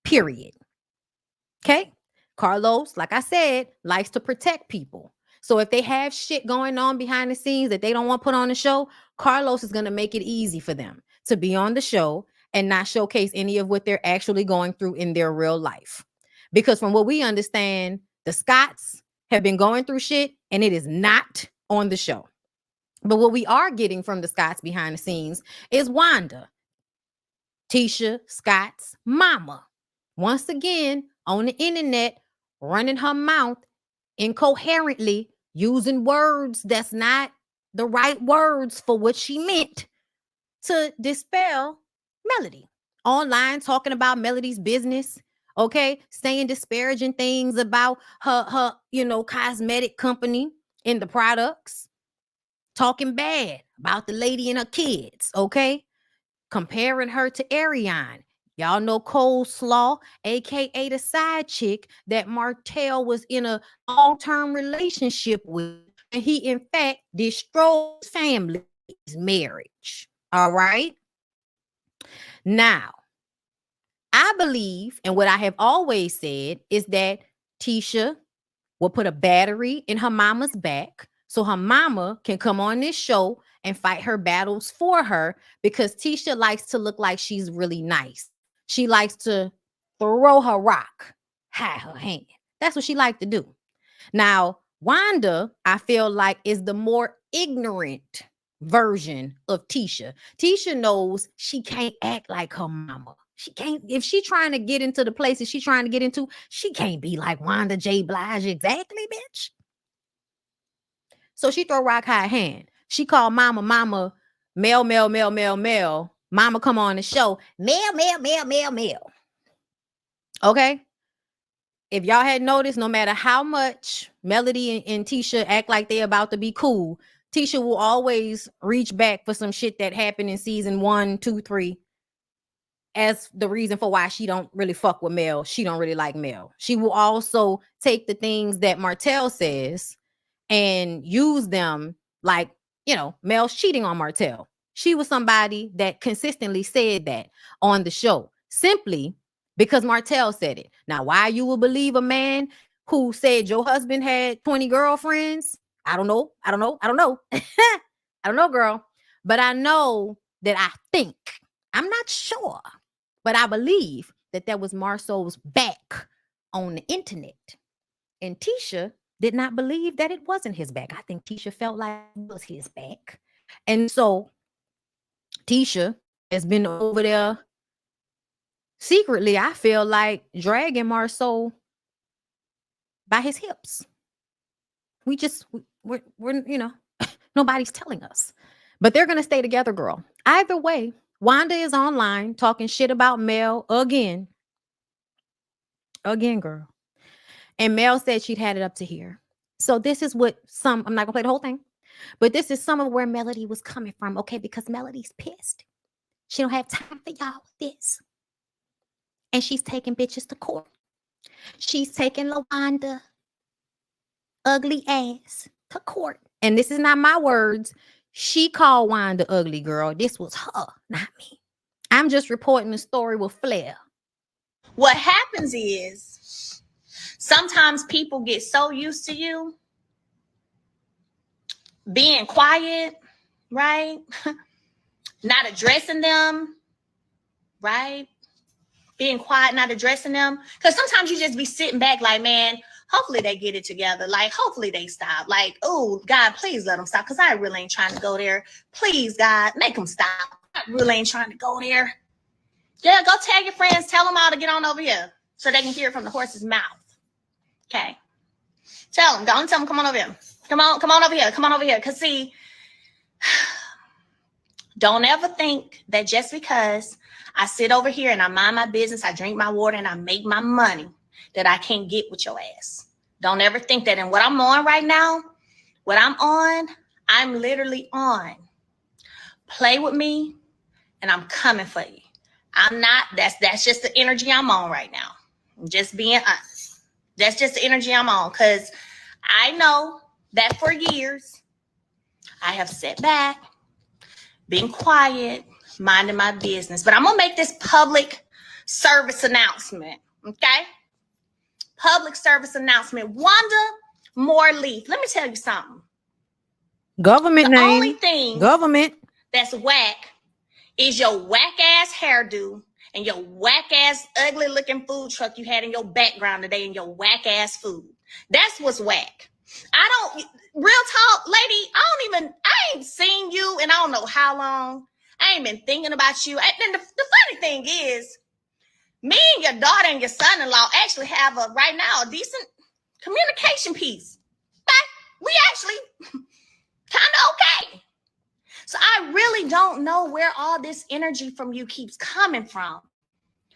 A: Period. Okay? Carlos, like I said, likes to protect people. So if they have shit going on behind the scenes that they don't want put on the show, Carlos is going to make it easy for them to be on the show and not showcase any of what they're actually going through in their real life. Because from what we understand, the Scotts have been going through shit and it is not on the show. But what we are getting from the Scotts behind the scenes is Wanda, Tisha Scott's mama, once again on the internet, running her mouth incoherently, using words that's not the right words for what she meant to dispel Melody. Online talking about Melody's business, okay, saying disparaging things about her cosmetic company and the products, talking bad about the lady and her kids, okay, comparing her to Ariane. Y'all know Coleslaw, aka the side chick that Martell was in a long-term relationship with, and he in fact destroyed his family's marriage. All right. Now, I believe, and what I have always said is that Tisha will put a battery in her mama's back so her mama can come on this show and fight her battles for her, because Tisha likes to look like she's really nice. She likes to throw her rock, hide her hand. That's what she likes to do. Now, Wanda, I feel like, is the more ignorant version of Tisha. Tisha knows she can't act like her mama. She can't, if she trying to get into the places she's trying to get into, she can't be like Wanda J. Blige exactly, bitch. So she throw rock high hand. She called mama, Mel. Mama come on the show. Mel. Okay? If y'all had noticed, no matter how much Melody and Tisha act like they about to be cool, Tisha will always reach back for some shit that happened in season 1, 2, 3 as the reason for why she don't really fuck with Mel. She don't really like Mel. She will also take the things that Martell says and use them, like, Mel's cheating on Martell. She was somebody that consistently said that on the show, simply because Martell said it. Now, why you will believe a man who said your husband had 20 girlfriends? I don't know. I don't know, girl. But I know that I'm not sure, but I believe that was Marceau's back on the internet. And Tisha did not believe that it wasn't his back. I think Tisha felt like it was his back. And so Tisha has been over there secretly, I feel like, dragging Marceau by his hips. We're nobody's telling us. But they're going to stay together, girl. Either way, Wanda is online talking shit about Mel again. Again, girl. And Mel said she'd had it up to here. So this is what I'm not going to play the whole thing, but this is some of where Melody was coming from, okay? Because Melody's pissed. She don't have time for y'all with this. And she's taking bitches to court. She's taking LaWanda ugly ass to court. And this is not my words. She called Wanda ugly, girl. This was her, not me. I'm just reporting the story with flair.
C: What happens is sometimes people get so used to you being quiet, right? Not addressing them, right? Being quiet, not addressing them. Because sometimes you just be sitting back like, man, hopefully they get it together. Like, hopefully they stop. Like, oh, God, please let them stop. Because I really ain't trying to go there. Please, God, make them stop. I really ain't trying to go there. Yeah, go tag your friends. Tell them all to get on over here so they can hear it from the horse's mouth. Okay. Tell them. Don't tell them, come on over here. Come on over here. Come on over here. Because, see, don't ever think that just because I sit over here and I mind my business, I drink my water, and I make my money, that I can't get with your ass. Don't ever think that. And what I'm on right now, I'm literally on. Play with me, and I'm coming for you. I'm not, that's just the energy I'm on right now. Just being honest. That's just the energy I'm on. Because I know that for years, I have sat back, been quiet, minding my business. But I'm going to make this public service announcement. Okay? Public service announcement. Wanda Moore-Leaf. Let me tell you something.
A: Government
C: The
A: name.
C: only thing
A: Government.
C: that's whack is your whack-ass hairdo and your whack-ass ugly-looking food truck you had in your background today and your whack-ass food. That's what's whack. Real talk, lady, I ain't seen you in I don't know how long. I ain't been thinking about you. And the funny thing is, me and your daughter and your son-in-law actually have right now a decent communication piece. But we actually kind of okay. So I really don't know where all this energy from you keeps coming from.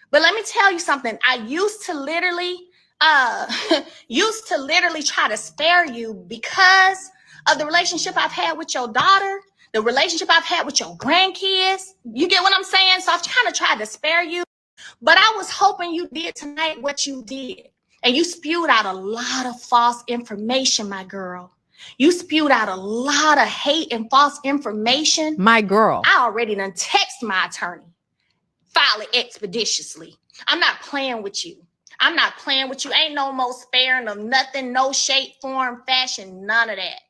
C: But let me tell you something. I used to literally try to spare you because of the relationship I've had with your daughter, the relationship I've had with your grandkids. You get what I'm saying? So I've kind of tried to spare you. But I was hoping you did tonight what you did. And you spewed out a lot of false information, my girl. You spewed out a lot of hate and false information.
A: My girl.
C: I already done text my attorney. File it expeditiously. I'm not playing with you. I'm not playing with you. Ain't no more sparing of nothing, no shape, form, fashion, none of that.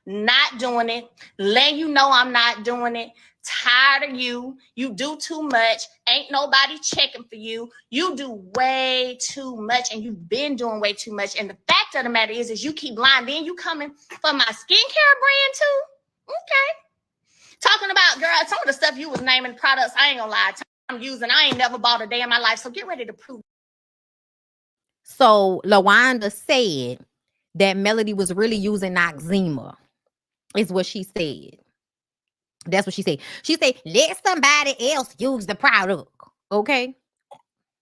C: Not doing it. Letting you know I'm not doing it. Tired of you. You do too much. Ain't nobody checking for you. You do way too much, and you've been doing way too much. And the fact of the matter is you keep lying. Then you coming for my skincare brand too? Okay. Talking about, girl, some of the stuff you was naming products, I ain't gonna lie, I'm using. I ain't never bought a day in my life. So get ready to prove.
A: So LaWanda said that Melody was really using Noxzema, is what she said. That's what she said. She said, let somebody else use the product. Okay.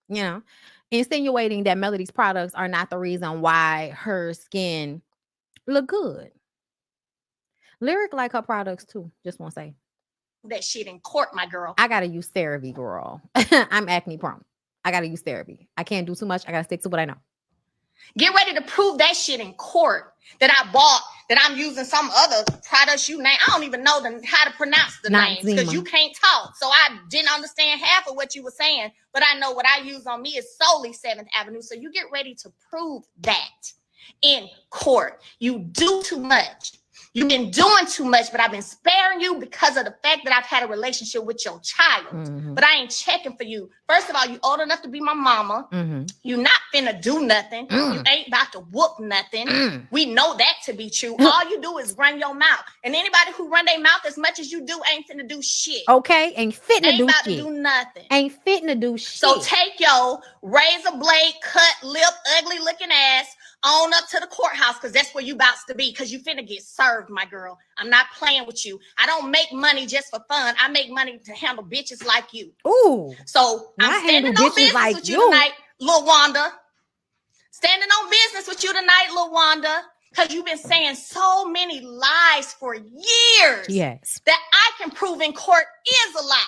A: You know, insinuating that Melody's products are not the reason why her skin look good. Lyric like her products too. Just want to say
C: that shit in court, my girl.
A: I gotta use CeraVe, girl. I'm acne prone. I gotta use CeraVe. I can't do too much. I gotta stick to what I know.
C: Get ready to prove that shit in court that I bought, that I'm using some other products you name. I don't even know how to pronounce the names because you can't talk. So I didn't understand half of what you were saying, but I know what I use on me is solely 7th Avenue. So you get ready to prove that in court. You do too much. You've been doing too much, but I've been sparing you because of the fact that I've had a relationship with your child. Mm-hmm. But I ain't checking for you. First of all, you old enough to be my mama. Mm-hmm. You not finna do nothing. You ain't about to whoop nothing. We know that to be true. All you do is run your mouth. And anybody who run their mouth as much as you do ain't finna do shit.
A: Okay, ain't fitting to do
C: about
A: shit.
C: To do nothing.
A: Ain't fitting to do shit.
C: So take your razor blade, cut lip, ugly looking ass on up to the courthouse because that's where you about to be because you finna get served, my girl. I'm not playing with you. I don't make money just for fun. I make money to handle bitches like you.
A: Ooh.
C: So I'm standing on business like with you tonight, Lil Wanda. Standing on business with you tonight, Lil Wanda, because you've been saying so many lies for years.
A: Yes.
C: That I can prove in court is a lie.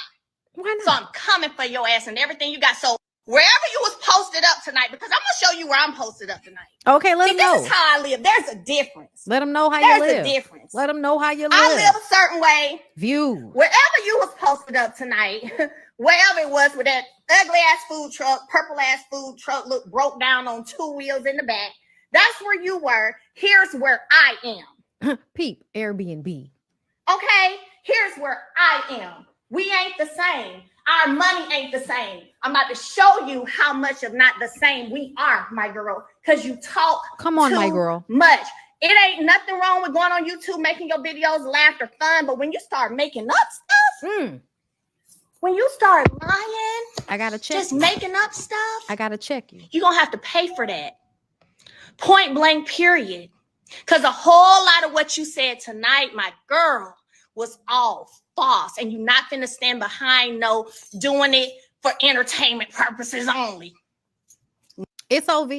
A: Why not?
C: So I'm coming for your ass and everything you got. So wherever you was posted up tonight, because I'm going to show you where I'm posted up tonight.
A: Okay, let them know.
C: This is how I live. There's a difference.
A: Let them know how you live.
C: There's a difference.
A: Let them know how you live.
C: I live a certain way.
A: View.
C: Wherever you was posted up tonight, wherever it was with that ugly-ass food truck, purple-ass food truck, look broke down on 2 wheels in the back, that's where you were. Here's where I am.
A: Peep, Airbnb.
C: Okay? Here's where I am. We ain't the same. Our money ain't the same. I'm about to show you how much of not the same we are, my girl, because you talk
A: Come on,
C: too
A: my girl.
C: much. It ain't nothing wrong with going on YouTube, making your videos laughter fun, but when you start making up stuff, when you start lying,
A: I gotta check.
C: Just making up stuff.
A: I gotta check you.
C: You're gonna have to pay for that. Point blank, period. Because a whole lot of what you said tonight, my girl, was all false. And you're not finna stand behind no doing it for entertainment purposes only.
A: It's OV.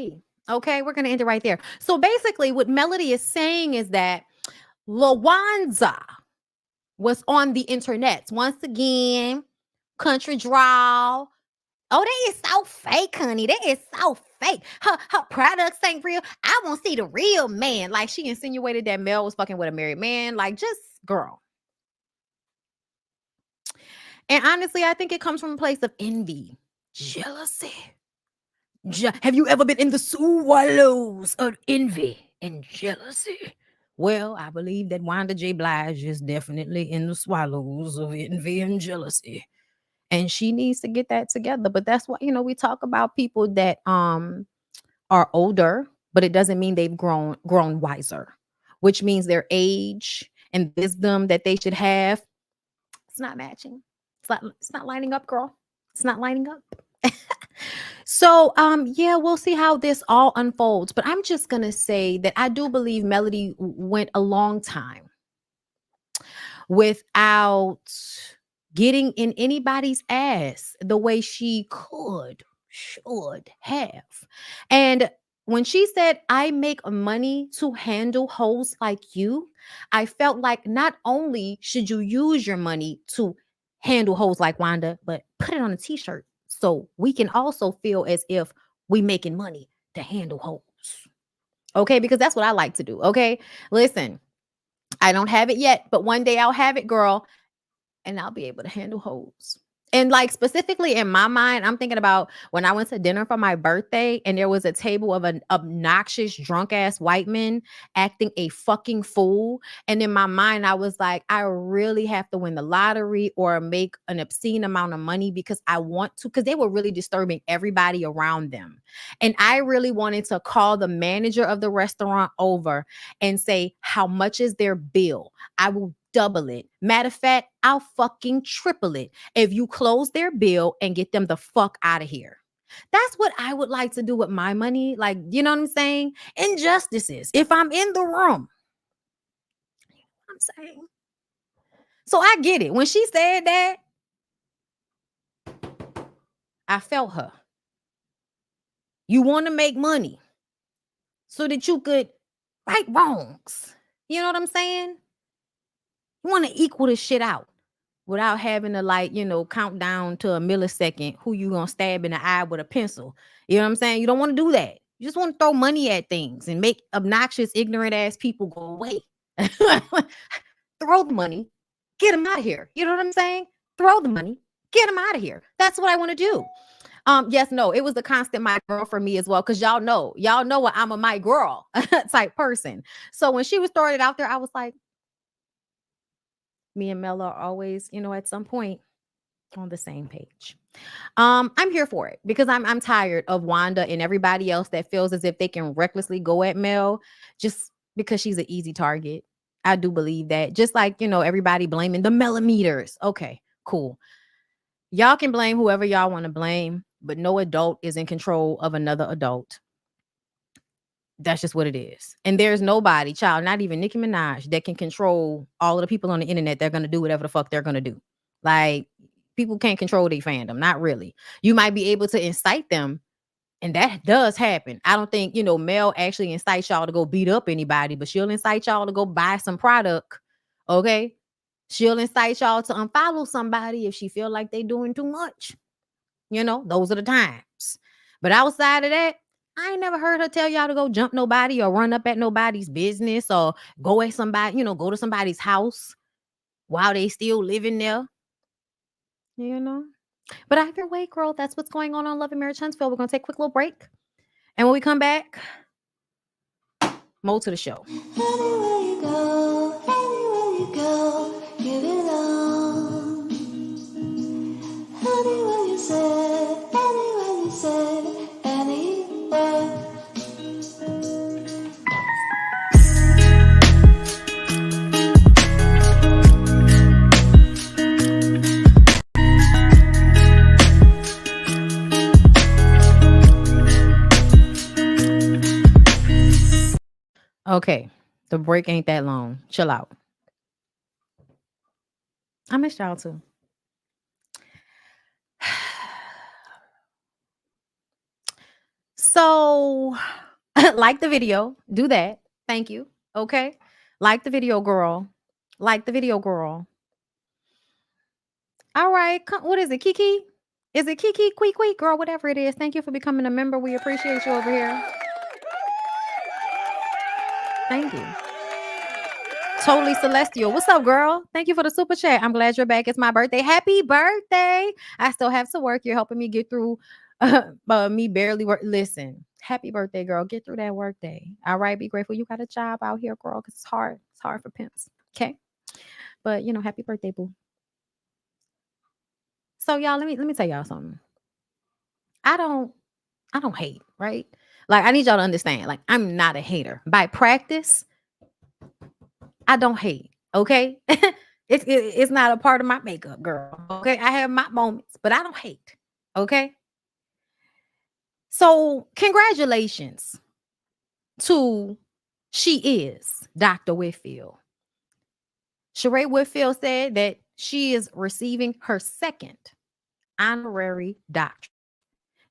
A: Okay, we're gonna end it right there. So basically, what Melody is saying is that LaWanda was on the internet once again, country drawl, Oh, they is so fake, honey. They is so fake. Her products ain't real. I want to see the real man. Like, she insinuated that Mel was fucking with a married man. Like, just girl. And honestly, I think it comes from a place of envy, jealousy. Have you ever been in the swallows of envy and jealousy? Well, I believe that Wanda J. Blige is definitely in the swallows of envy and jealousy. And she needs to get that together. But that's why, we talk about people that are older, but it doesn't mean they've grown wiser, which means their age and wisdom that they should have, it's not matching. It's not lining up, girl. It's not lining up. So yeah, we'll see how this all unfolds. But I'm just gonna say that I do believe Melody went a long time without getting in anybody's ass the way she should have. And when she said, I make money to handle hoes like you, I felt like not only should you use your money to handle hoes like Wanda, but put it on a t-shirt so we can also feel as if we making money to handle hoes. Okay, because that's what I like to do. Okay, listen, I don't have it yet, but one day I'll have it, girl, and I'll be able to handle hoes. And like specifically in my mind, I'm thinking about when I went to dinner for my birthday and there was a table of an obnoxious, drunk ass white men acting a fucking fool. And in my mind, I was like, I really have to win the lottery or make an obscene amount of money because I want to, because they were really disturbing everybody around them. And I really wanted to call the manager of the restaurant over and say, how much is their bill? I will double it. Matter of fact, I'll fucking triple it if you close their bill and get them the fuck out of here. That's what I would like to do with my money. Like, you know what I'm saying? Injustices. If I'm in the room, I'm saying. So I get it. When she said that, I felt her. You want to make money so that you could right wrongs. You know what I'm saying? You want to equal this shit out without having to, like, count down to a millisecond who you gonna stab in the eye with a pencil. You know what I'm saying? You don't want to do that. You just want to throw money at things and make obnoxious, ignorant ass people go away. Throw the money, get them out of here. You know what I'm saying? Throw the money, get them out of here. That's what I want to do. Yes, no, it was a constant my girl for me as well. Cause y'all know what I'm a my girl type person. So when she was throwing it out there, I was like, me and Mel are always, at some point on the same page. I'm here for it because I'm tired of Wanda and everybody else that feels as if they can recklessly go at Mel just because she's an easy target. I do believe that. Just like, everybody blaming the millimeters. Okay, cool. Y'all can blame whoever y'all want to blame, but no adult is in control of another adult. That's just what it is. And there's nobody, child, not even Nicki Minaj, that can control all of the people on the internet. They're going to do whatever the fuck they're going to do. Like, people can't control their fandom. Not really. You might be able to incite them. And that does happen. I don't think, Mel actually incites y'all to go beat up anybody, but she'll incite y'all to go buy some product. Okay. She'll incite y'all to unfollow somebody if she feel like they doing too much. Those are the times. But outside of that, I ain't never heard her tell y'all to go jump nobody or run up at nobody's business or go at somebody, go to somebody's house while they still living there. But either way, girl, that's what's going on Love and Marriage Huntsville. We're going to take a quick little break. And when we come back, more to the show.
D: Anywhere you go, give it on. Anywhere you said, anywhere.
A: Okay, the break ain't that long. Chill out. I missed y'all too. So, like the video, do that. Thank you. Okay, like the video, girl. Like the video, girl. All right, what is it, Kiki? Is it Kiki, Quee, girl, whatever it is? Thank you for becoming a member. We appreciate you over here. Thank you. Totally Celestial. What's up, girl? Thank you for the super chat. I'm glad you're back. It's my birthday. Happy birthday. I still have to work. You're helping me get through me barely work. Listen, happy birthday, girl. Get through that work day. All right. Be grateful you got a job out here, girl, because it's hard. It's hard for pimps. Okay. But happy birthday, boo. So y'all, let me tell y'all something. I don't hate, right? Like, I need y'all to understand. Like, I'm not a hater. By practice, I don't hate. Okay. It's not a part of my makeup, girl. Okay. I have my moments, but I don't hate. Okay. So congratulations to She Is Dr. Whitfield. Sheree Whitfield said that she is receiving her second honorary doctorate.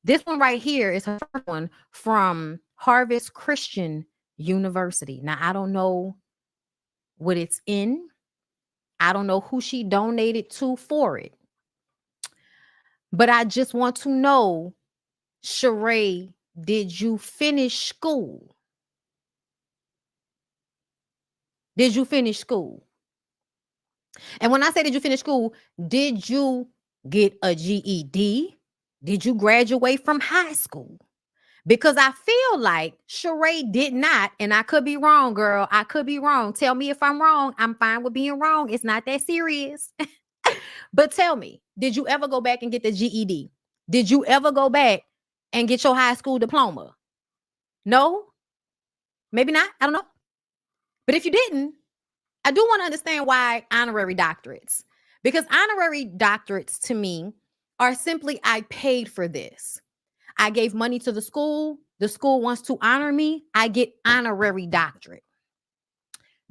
A: This one right here is her first one from Harvest Christian University. Now, I don't know what it's in. I don't know who she donated to for it. But I just want to know, Sheree, did you finish school? Did you finish school? And when I say did you finish school, did you get a GED? Did you graduate from high school? Because I feel like Sheree did not, and I could be wrong, girl. I could be wrong. Tell me if I'm wrong. I'm fine with being wrong. It's not that serious. But tell me, did you ever go back and get the GED? Did you ever go back and get your high school diploma? No? Maybe not. I don't know. But if you didn't, I do want to understand why honorary doctorates. Because honorary doctorates to me are simply, I paid for this. I gave money to the school. The school wants to honor me. I get honorary doctorate.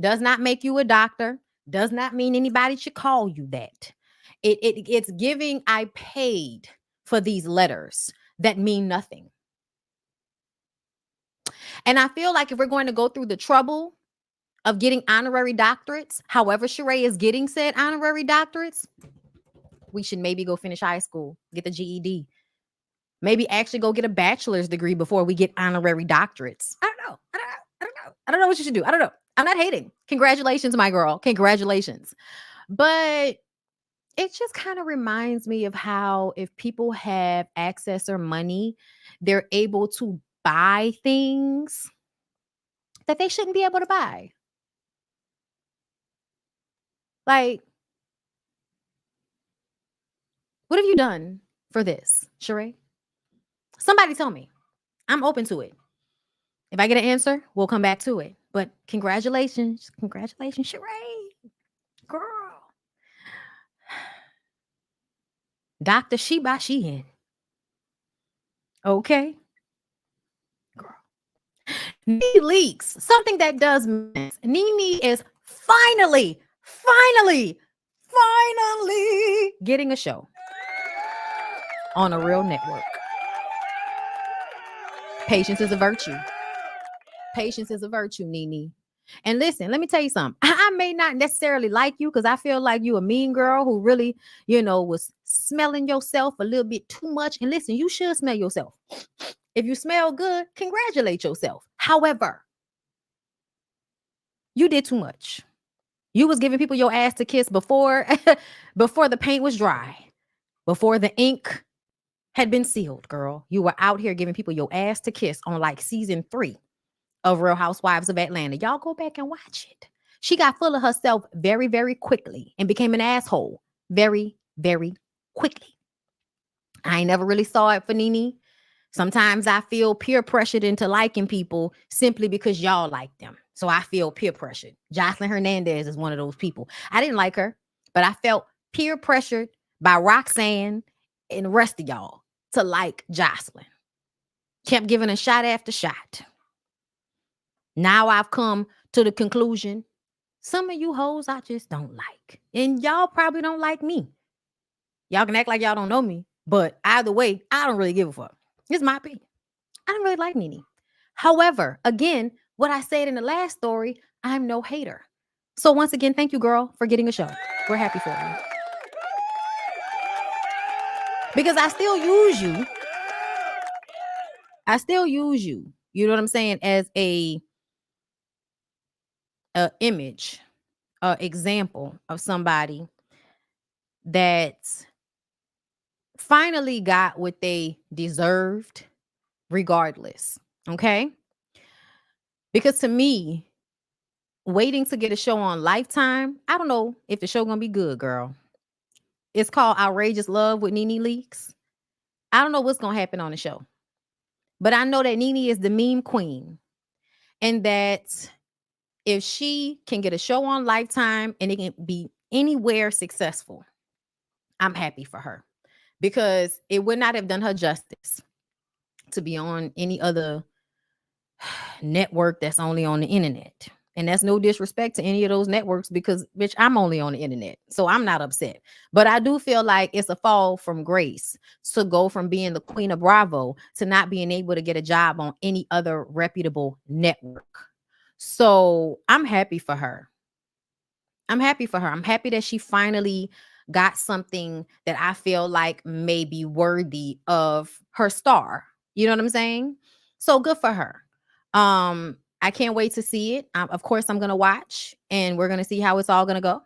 A: Does not make you a doctor. Does not mean anybody should call you that. It's giving, I paid for these letters that mean nothing. And I feel like if we're going to go through the trouble of getting honorary doctorates, however Sheree is getting said honorary doctorates, we should maybe go finish high school, get the GED. Maybe actually go get a bachelor's degree before we get honorary doctorates. I don't know. I don't know what you should do. I don't know. I'm not hating. Congratulations, my girl. Congratulations. But it just kind of reminds me of how if people have access or money, they're able to buy things that they shouldn't be able to buy. Like, what have you done for this, Sheree? Somebody tell me. I'm open to it. If I get an answer, we'll come back to it. But congratulations. Congratulations, Sheree. Girl. Dr. Sheba Sheehan. Okay. Girl. Nene leaks. Something that does sense. Nene is finally getting a show on a real network. Patience is a virtue. Patience is a virtue, Nene. And listen, let me tell you something. I may not necessarily like you because I feel like you a mean girl who really, was smelling yourself a little bit too much. And listen, you should smell yourself. If you smell good, congratulate yourself. However, you did too much. You was giving people your ass to kiss before the paint was dry, before the ink had been sealed, girl. You were out here giving people your ass to kiss on like season 3 of Real Housewives of Atlanta. Y'all go back and watch it. She got full of herself very, very quickly and became an asshole very, very quickly. I ain't never really saw it for Nene. Sometimes I feel peer pressured into liking people simply because y'all like them. So I feel peer pressured. Jocelyn Hernandez is one of those people. I didn't like her, but I felt peer pressured by Roxanne and the rest of y'all to like Jocelyn. Kept giving a shot after shot. Now I've come to the conclusion, some of you hoes I just don't like. And y'all probably don't like me. Y'all can act like y'all don't know me. But either way, I don't really give a fuck. It's my opinion. I don't really like Nene. However, again, what I said in the last story, I'm no hater. So once again, thank you, girl, for getting a show. We're happy for you. because I still use you. I still use you. You know what I'm saying? As a image, example of somebody that finally got what they deserved regardless. Okay? Because to me, waiting to get a show on Lifetime, I don't know if the show gonna be good, girl. It's called Outrageous Love with Nene Leakes. I don't know what's gonna happen on the show. But I know that Nene is the meme queen. And that if she can get a show on Lifetime and it can be anywhere successful, I'm happy for her. Because it would not have done her justice to be on any other network that's only on the internet. And that's no disrespect to any of those networks because, bitch, I'm only on the internet. So I'm not upset. But I do feel like it's a fall from grace to go from being the queen of Bravo to not being able to get a job on any other reputable network. So I'm happy for her. I'm happy for her. I'm happy that she finally got something that I feel like may be worthy of her star. You know what I'm saying? So good for her. I can't wait to see it. Of course, I'm gonna watch, and we're gonna see how it's all gonna go.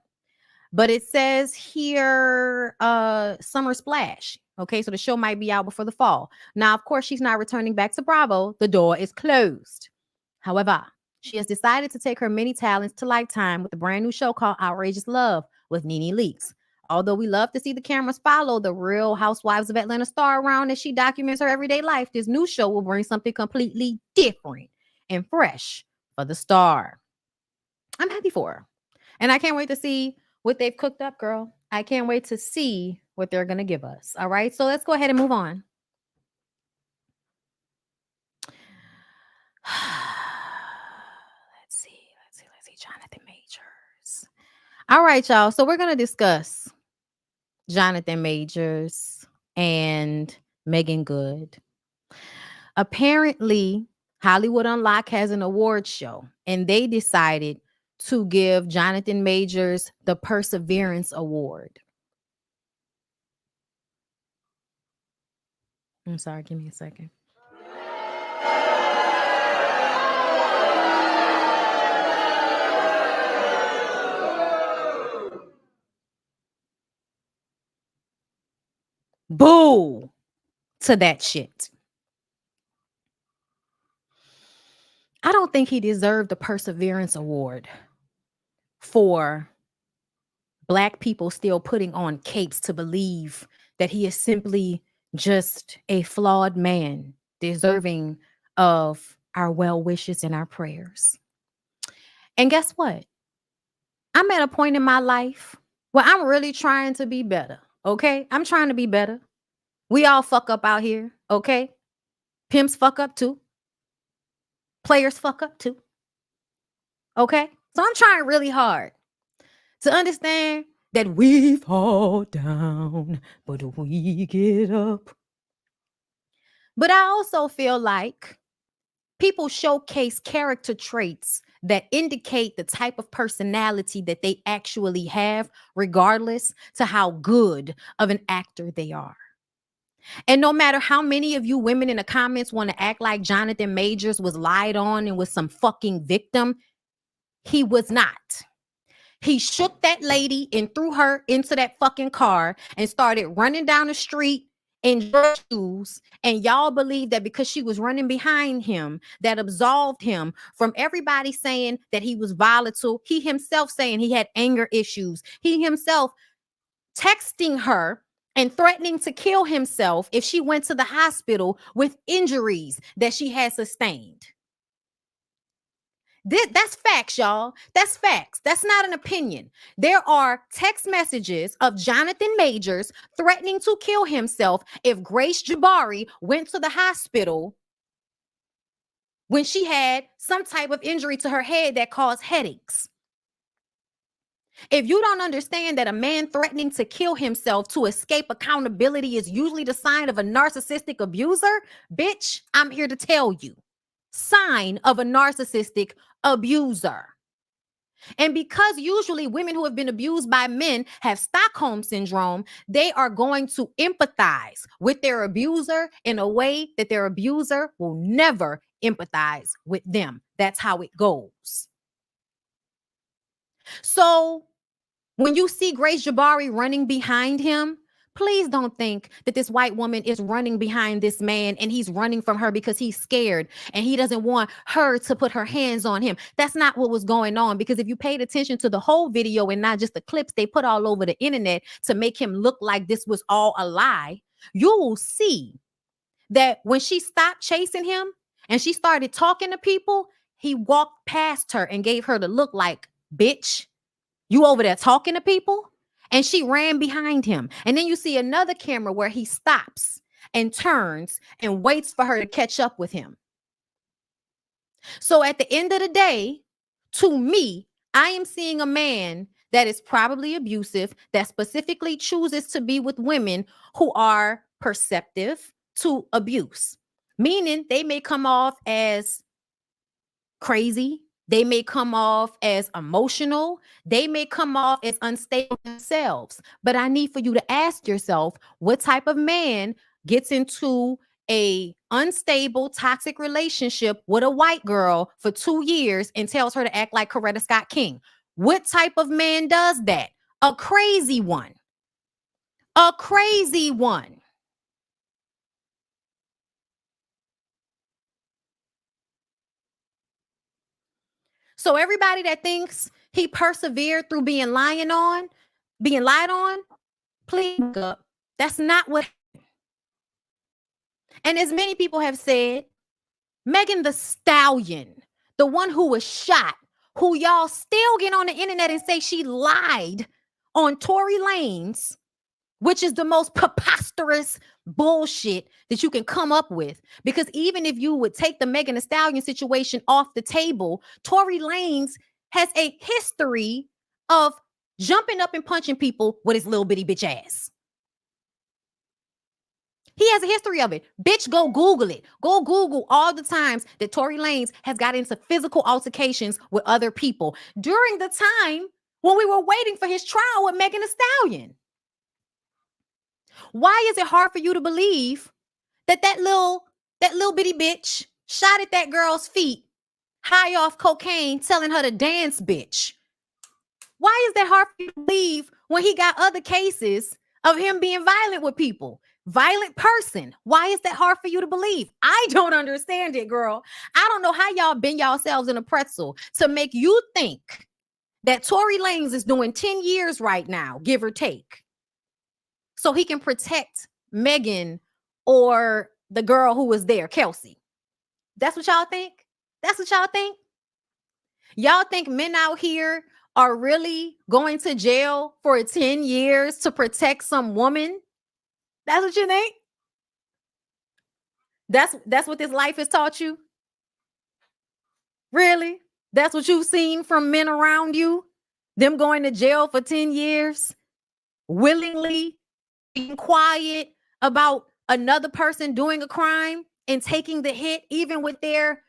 A: But it says here, summer splash. Okay, so the show might be out before the fall. Now, of course, she's not returning back to Bravo. The door is closed. However, she has decided to take her many talents to Lifetime with a brand new show called Outrageous Love with Nene Leakes. Although we love to see the cameras follow the Real Housewives of Atlanta star around as she documents her everyday life, this new show will bring something completely different and fresh for the star. I'm happy for her. And I can't wait to see what they've cooked up, girl. I can't wait to see what they're going to give us. All right. So let's go ahead and move on. Let's see. Jonathan Majors. All right, y'all. So we're going to discuss Jonathan Majors and Megan Good. Apparently, Hollywood Unlocked has an award show, and they decided to give Jonathan Majors the Perseverance Award. I'm sorry, give me a second. Boo to that shit. I don't think he deserved the Perseverance Award for Black people still putting on capes to believe that he is simply just a flawed man deserving of our well wishes and our prayers. And guess what? I'm at a point in my life where I'm really trying to be better. Okay? I'm trying to be better. We all fuck up out here. Okay? Pimps fuck up too. Players fuck up too. Okay? So I'm trying really hard to understand that we fall down, but we get up. But I also feel like people showcase character traits that indicate the type of personality that they actually have, regardless to how good of an actor they are. And no matter how many of you women in the comments want to act like Jonathan Majors was lied on and was some fucking victim, he was not. He shook that lady and threw her into that fucking car and started running down the street in dress shoes. And y'all believe that because she was running behind him, that absolved him from everybody saying that he was volatile. He himself saying he had anger issues. He himself texting her and threatening to kill himself if she went to the hospital with injuries that she had sustained. That's facts, y'all. That's facts. That's not an opinion. There are text messages of Jonathan Majors threatening to kill himself if Grace Jabari went to the hospital when she had some type of injury to her head that caused headaches. If you don't understand that a man threatening to kill himself to escape accountability is usually the sign of a narcissistic abuser, bitch, I'm here to tell you. Sign of a narcissistic abuser. And because usually women who have been abused by men have Stockholm syndrome, they are going to empathize with their abuser in a way that their abuser will never empathize with them. That's how it goes. So when you see Grace Jabari running behind him, please don't think that this white woman is running behind this man and he's running from her because he's scared and he doesn't want her to put her hands on him. That's not what was going on, because if you paid attention to the whole video and not just the clips they put all over the internet to make him look like this was all a lie, you will see that when she stopped chasing him and she started talking to people, he walked past her and gave her the look like, bitch, you over there talking to people? And she ran behind him. And then you see another camera where he stops and turns and waits for her to catch up with him. So at the end of the day, to me, I am seeing a man that is probably abusive, that specifically chooses to be with women who are perceptive to abuse, meaning they may come off as crazy. They may come off as emotional. They may come off as unstable themselves. But I need for you to ask yourself, what type of man gets into a unstable, toxic relationship with a white girl for 2 years and tells her to act like Coretta Scott King? What type of man does that? A crazy one. A crazy one. So everybody that thinks he persevered through being lied on, please look up. That's not what happened. And as many people have said, Megan Thee Stallion, the one who was shot, who y'all still get on the internet and say she lied on Tory Lanez, which is the most preposterous bullshit that you can come up with. Because even if you would take the Megan Thee Stallion situation off the table, Tory Lanez has a history of jumping up and punching people with his little bitty bitch ass. He has a history of it. Bitch, go Google it. Go Google all the times that Tory Lanez has got into physical altercations with other people during the time when we were waiting for his trial with Megan Thee Stallion. Why is it hard for you to believe that that little bitty bitch shot at that girl's feet, high off cocaine, telling her to dance, bitch? Why is that hard for you to believe when he got other cases of him being violent with people? Violent person. Why is that hard for you to believe? I don't understand it, girl. I don't know how y'all bend yourselves in a pretzel to make you think that Tory Lanez is doing 10 years right now, give or take, so he can protect Megan or the girl who was there, Kelsey. That's what y'all think? That's what y'all think? Y'all think men out here are really going to jail for 10 years to protect some woman? That's what you think? That's what this life has taught you? Really? That's what you've seen from men around you? Them going to jail for 10 years? Willingly being quiet about another person doing a crime and taking the hit, even with their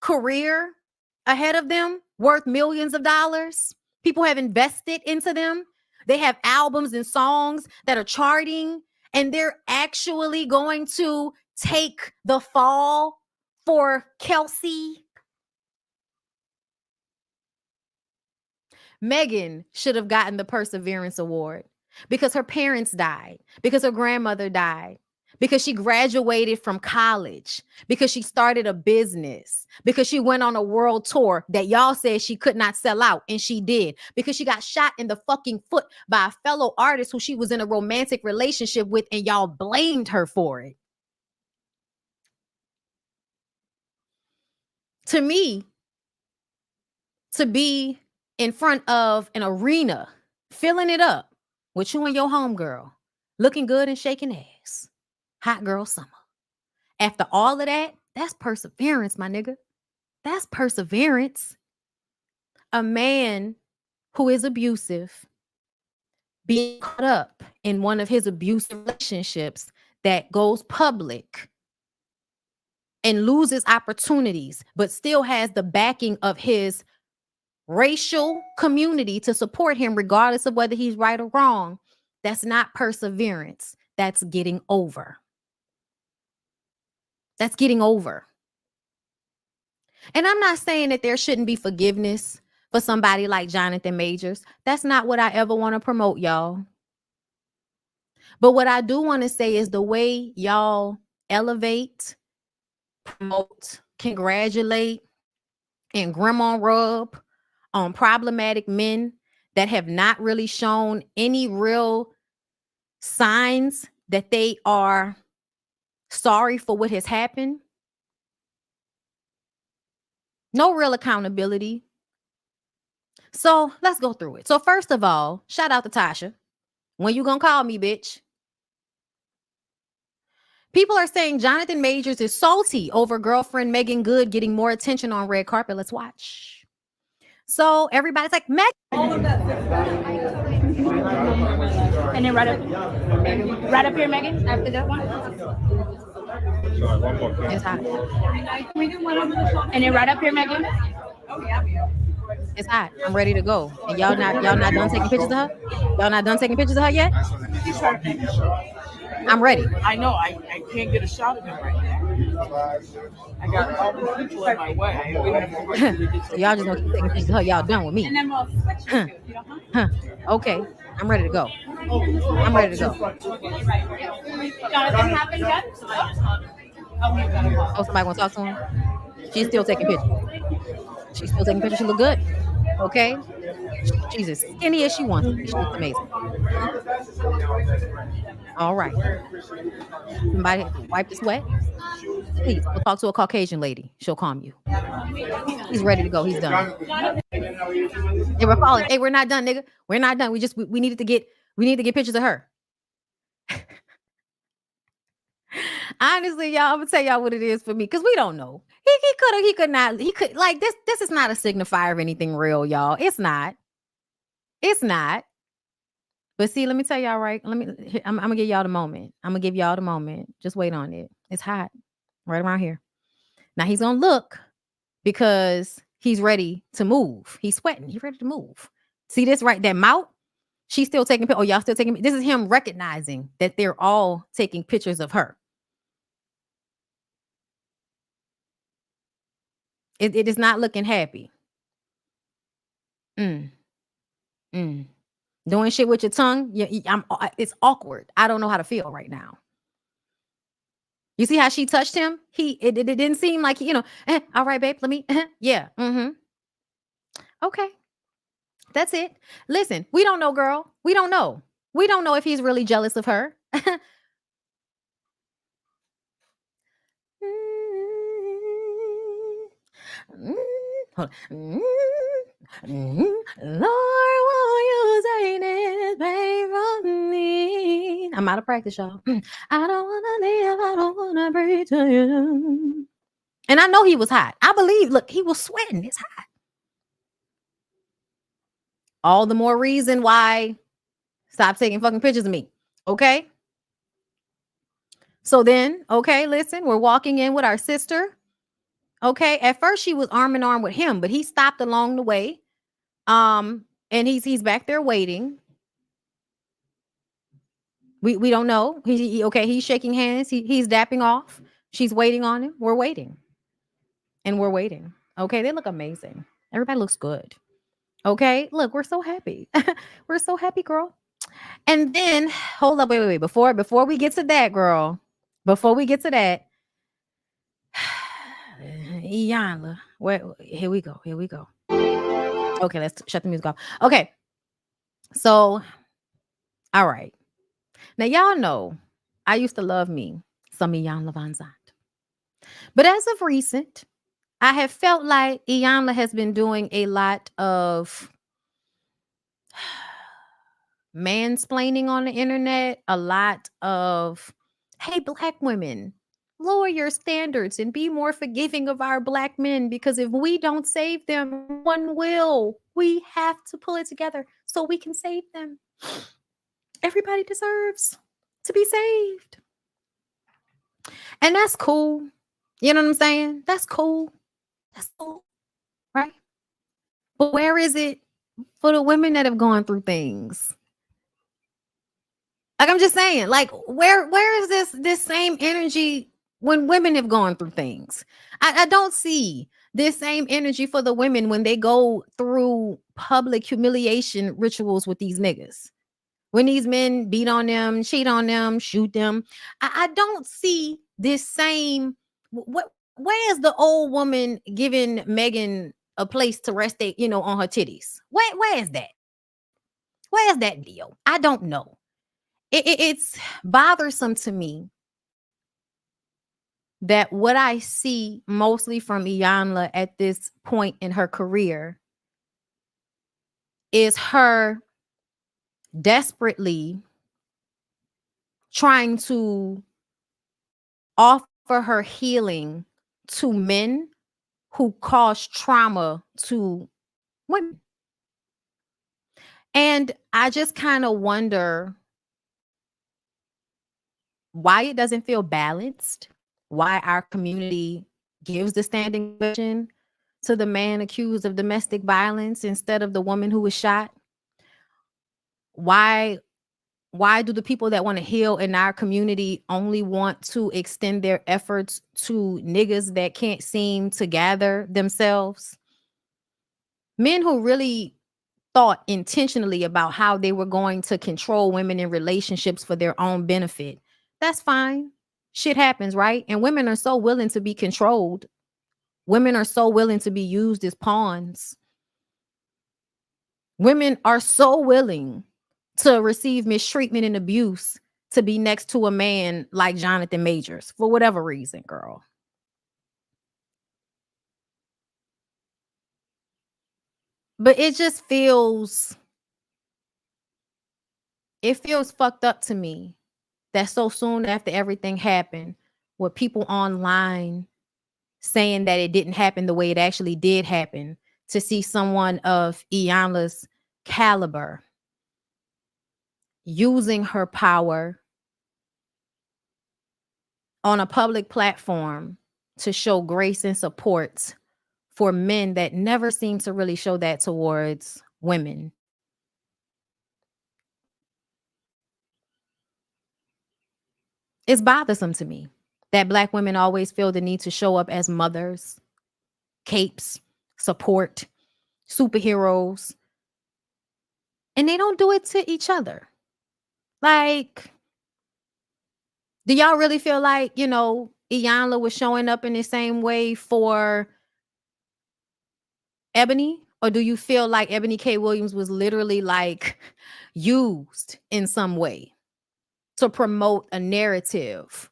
A: career ahead of them, worth millions of dollars. People have invested into them. They have albums and songs that are charting, and they're actually going to take the fall for Kelsey. Megan should have gotten the Perseverance Award because her parents died, because her grandmother died, because she graduated from college, because she started a business, because she went on a world tour that y'all said she could not sell out, and she did, because she got shot in the fucking foot by a fellow artist who she was in a romantic relationship with, and y'all blamed her for it. To me, to be in front of an arena, filling it up with you and your homegirl, looking good and shaking ass, hot girl summer. After all of that, that's perseverance, my nigga. That's perseverance. A man who is abusive being caught up in one of his abusive relationships that goes public and loses opportunities, but still has the backing of his racial community to support him, regardless of whether he's right or wrong. That's not perseverance. That's getting over. That's getting over. And I'm not saying that there shouldn't be forgiveness for somebody like Jonathan Majors. That's not what I ever want to promote, y'all. But what I do want to say is the way y'all elevate, promote, congratulate, and grandma rub on problematic men that have not really shown any real signs that they are sorry for what has happened. No real accountability. So let's go through it. So first of all, shout out to Tasha. When you gonna call me, bitch? People are saying Jonathan Majors is salty over girlfriend Megan Good getting more attention on red carpet. Let's watch. So everybody's like, Megan.
C: And then right up here, Megan, after that one.
A: It's hot.
C: And then right up here, Megan.
A: It's hot. I'm ready to go. And y'all not done taking pictures of her? Y'all not done taking pictures of her yet? I'm ready.
E: I know. I can't get a shot of him right now. I got all the people in my way.
A: So y'all just gonna keep taking pictures of her. Y'all done with me.
C: And then we'll switch.
A: Okay. I'm ready to go. I'm ready to go.
C: Jonathan happened yet?
A: Oh, somebody want to talk to him? She's still taking pictures. She's still taking pictures. She look good. Okay. She's as skinny as she wants to be. She looks amazing. All right. Somebody wipe the sweat. Please, we'll talk to a Caucasian lady. She'll calm you. He's ready to go. He's done. They were calling. Hey, we're not done, nigga. We're not done. We needed to get pictures of her. Honestly, y'all, I'm gonna tell y'all what it is for me, because we don't know. He could not, like this. This is not a signifier of anything real, y'all. It's not. But see, let me tell y'all, right? I'm gonna give y'all the moment. I'm gonna give y'all the moment. Just wait on it. It's hot right around here. Now he's gonna look because he's ready to move. He's sweating. He's ready to move. See this right? That mouth. She's still taking pictures. Oh, y'all still taking. This is him recognizing that they're all taking pictures of her. It is not looking happy. Doing shit with your tongue. It's awkward. I don't know how to feel right now. You see how she touched him? It didn't seem like, all right, babe, let me, yeah. Okay. That's it. Listen, we don't know, girl. We don't know. We don't know if he's really jealous of her. Lord, will you take this pain from me? I'm out of practice, y'all. I don't want to live. I don't want to breathe to you. And I know he was hot. I believe, look, he was sweating. It's hot. All the more reason why stop taking fucking pictures of me. Okay. So then, okay, listen, we're walking in with our sister. Okay. At first she was arm in arm with him, but he stopped along the way. And he's back there waiting. We don't know. He's shaking hands. He's dapping off. She's waiting on him. We're waiting. And we're waiting. Okay, they look amazing. Everybody looks good. Okay, look, we're so happy. We're so happy, girl. And then, hold up, wait. Before we get to that, girl. Before we get to that, Iyanla. Here we go. Okay, let's shut the music off. Okay. So, all right. Now, y'all know I used to love me some Iyanla Vanzant. But as of recent, I have felt like Iyanla has been doing a lot of mansplaining on the internet, a lot of, hey, Black women, lower your standards and be more forgiving of our Black men, because if we don't save them, one will. We have to pull it together so we can save them. Everybody deserves to be saved. And that's cool. You know what I'm saying? That's cool. Right? But where is it for the women that have gone through things? Like, I'm just saying, like, where is this same energy when women have gone through things? I don't see this same energy for the women when they go through public humiliation rituals with these niggas. When these men beat on them, cheat on them, shoot them. I don't see this same. What? Where is the old woman giving Megan a place to rest, on her titties? Where is that? Where is that video? I don't know. It's bothersome to me that what I see mostly from Iyanla at this point in her career is her desperately trying to offer her healing to men who cause trauma to women. And I just kind of wonder why it doesn't feel balanced, why our community gives the standing ovation to the man accused of domestic violence instead of the woman who was shot. Why do the people that want to heal in our community only want to extend their efforts to niggas that can't seem to gather themselves? Men who really thought intentionally about how they were going to control women in relationships for their own benefit. That's fine. Shit happens, right? And women are so willing to be controlled. Women are so willing to be used as pawns. Women are so willing to receive mistreatment and abuse to be next to a man like Jonathan Majors for whatever reason, girl. But it just feels fucked up to me that so soon after everything happened, with people online saying that it didn't happen the way it actually did happen, to see someone of Iyanla's caliber using her power on a public platform to show grace and support for men that never seem to really show that towards women. It's bothersome to me that Black women always feel the need to show up as mothers, capes, support, superheroes, and they don't do it to each other. Like, do y'all really feel like, Iyanla was showing up in the same way for Ebony? Or do you feel like Ebony K. Williams was literally like used in some way to promote a narrative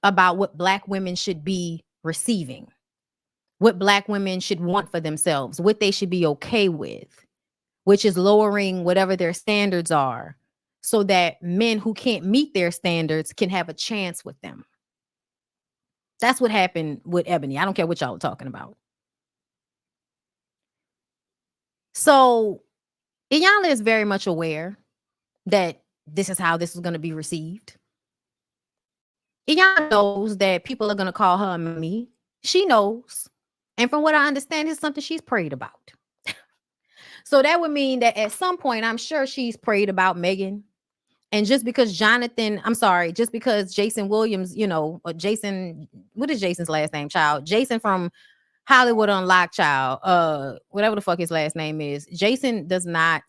A: about what Black women should be receiving, what Black women should want for themselves, what they should be okay with, which is lowering whatever their standards are so that men who can't meet their standards can have a chance with them? That's what happened with Ebony. I don't care what y'all are talking about. So Iyanla is very much aware that this is how this is going to be received. Iyanla knows that people are going to call her a mommy. She knows. And from what I understand, it's something she's prayed about. So that would mean that at some point, I'm sure she's prayed about Megan. And just because just because Jason Williams, or Jason, what is Jason's last name, child? Jason from Hollywood Unlocked, child, whatever the fuck his last name is. Jason does not,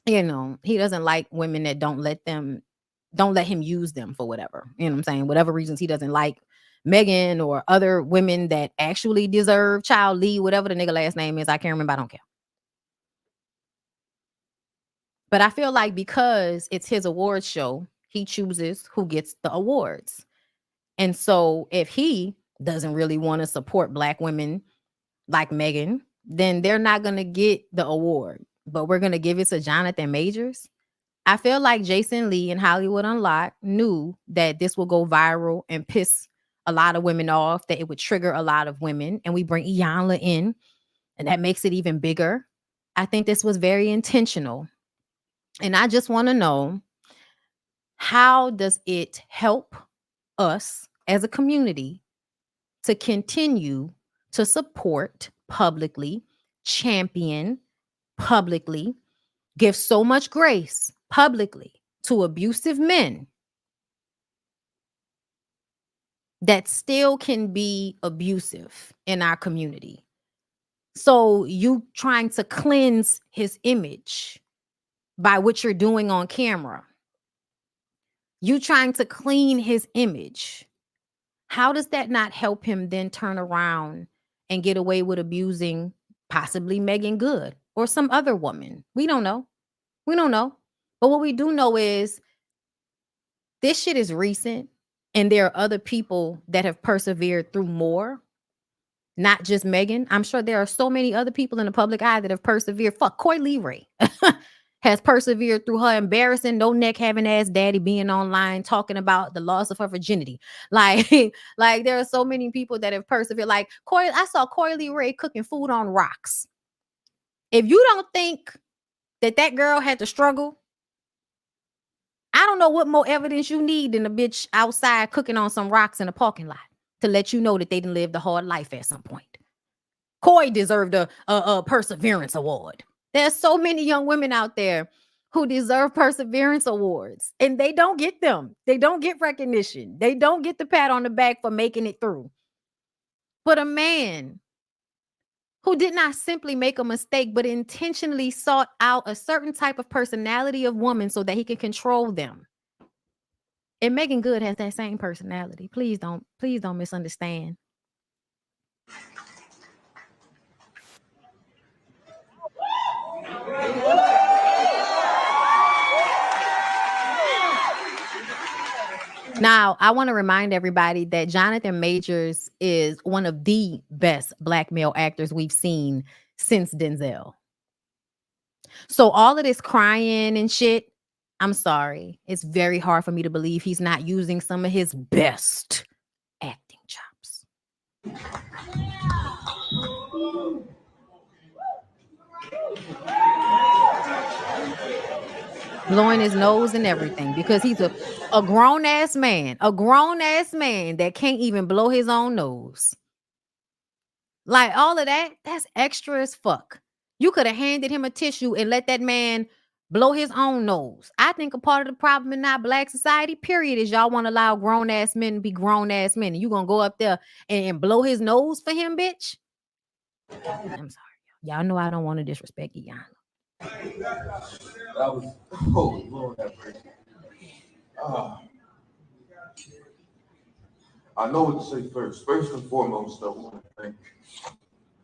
A: he doesn't like women that don't let him use them for whatever, what I'm saying? Whatever reasons he doesn't like Megan or other women that actually deserve child Lee, whatever the nigga last name is. I can't remember. I don't care. But I feel like because it's his awards show, he chooses who gets the awards. And so if he doesn't really want to support Black women like Megan, then they're not going to get the award. But we're going to give it to Jonathan Majors. I feel like Jason Lee and Hollywood Unlocked knew that this will go viral and piss a lot of women off, that it would trigger a lot of women. And we bring Iyanla in, and that makes it even bigger. I think this was very intentional. And I just want to know, how does it help us as a community to continue to support publicly champion publicly, give so much grace publicly to abusive men that still can be abusive in our community. So you trying to cleanse his image by what you're doing on camera. You trying to clean his image. How does that not help him then turn around and get away with abusing possibly Megan Good or some other woman? We don't know. We don't know. But what we do know is this shit is recent, and there are other people that have persevered through more, not just Megan. I'm sure there are so many other people in the public eye that have persevered. Fuck, Coy Leray has persevered through her embarrassing, no neck having ass daddy being online talking about the loss of her virginity. Like there are so many people that have persevered. Like I saw Coy Leray cooking food on rocks. If you don't think that girl had to struggle, I don't know what more evidence you need than a bitch outside cooking on some rocks in a parking lot to let you know that they didn't live a hard life at some point. Coy deserved a perseverance award. There's so many young women out there who deserve perseverance awards, and they don't get them. They don't get recognition. They don't get the pat on the back for making it through. But a man who did not simply make a mistake, but intentionally sought out a certain type of personality of woman so that he can control them. And Megan Good has that same personality. Please don't misunderstand. Now, I want to remind everybody that Jonathan Majors is one of the best black male actors we've seen since Denzel. So all of this crying and shit, I'm sorry. It's very hard for me to believe he's not using some of his best acting chops. Blowing his nose and everything because he's a grown-ass man. A grown-ass man that can't even blow his own nose. Like all of that, that's extra as fuck. You could have handed him a tissue and let that man blow his own nose. I think a part of the problem in our black society, period, is y'all want to allow grown-ass men to be grown-ass men. And you going to go up there and blow his nose for him, bitch? I'm sorry. Y'all know I don't want to disrespect Iyanla.
F: That was, oh Lord have mercy. I know what to say first. First and foremost, I want to thank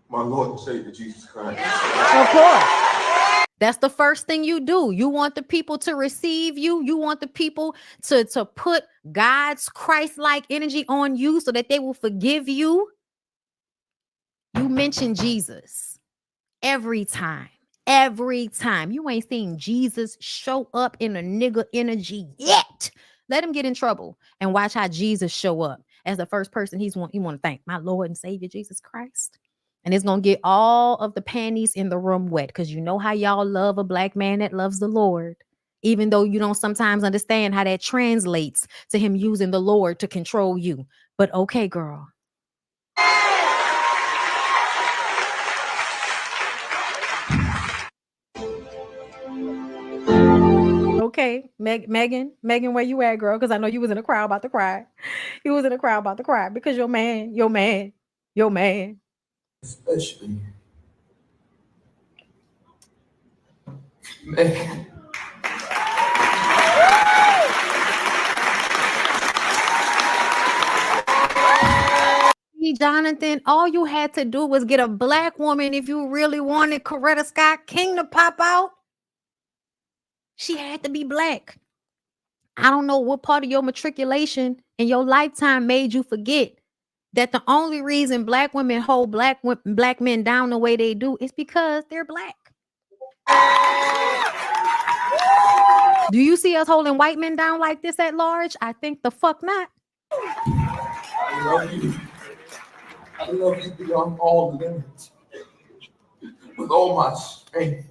F: my Lord and Savior Jesus Christ.
A: Of course. That's the first thing you do. You want the people to receive you. You want the people to put God's Christ-like energy on you so that they will forgive you. You mention Jesus every time. Every time. You ain't seen Jesus show up in a nigga energy yet. Let him get in trouble and watch how Jesus show up as the first person he want to thank, my Lord and Savior Jesus Christ. And it's going to get all of the panties in the room wet because you know how y'all love a black man that loves the Lord, even though you don't sometimes understand how that translates to him using the Lord to control you. But okay, girl. Okay, Megan, where you at, girl? Because I know you was in a crowd about to cry. You was in a crowd about to cry because your man.
F: Especially, man.
A: Jonathan, all you had to do was get a black woman if you really wanted Coretta Scott King to pop out. She had to be black. I don't know what part of your matriculation in your lifetime made you forget that the only reason black women hold black men down the way they do is because they're black. Do you see us holding white men down like this at large? I think the fuck not.
F: I love you. I love you beyond all limits. With all my strength.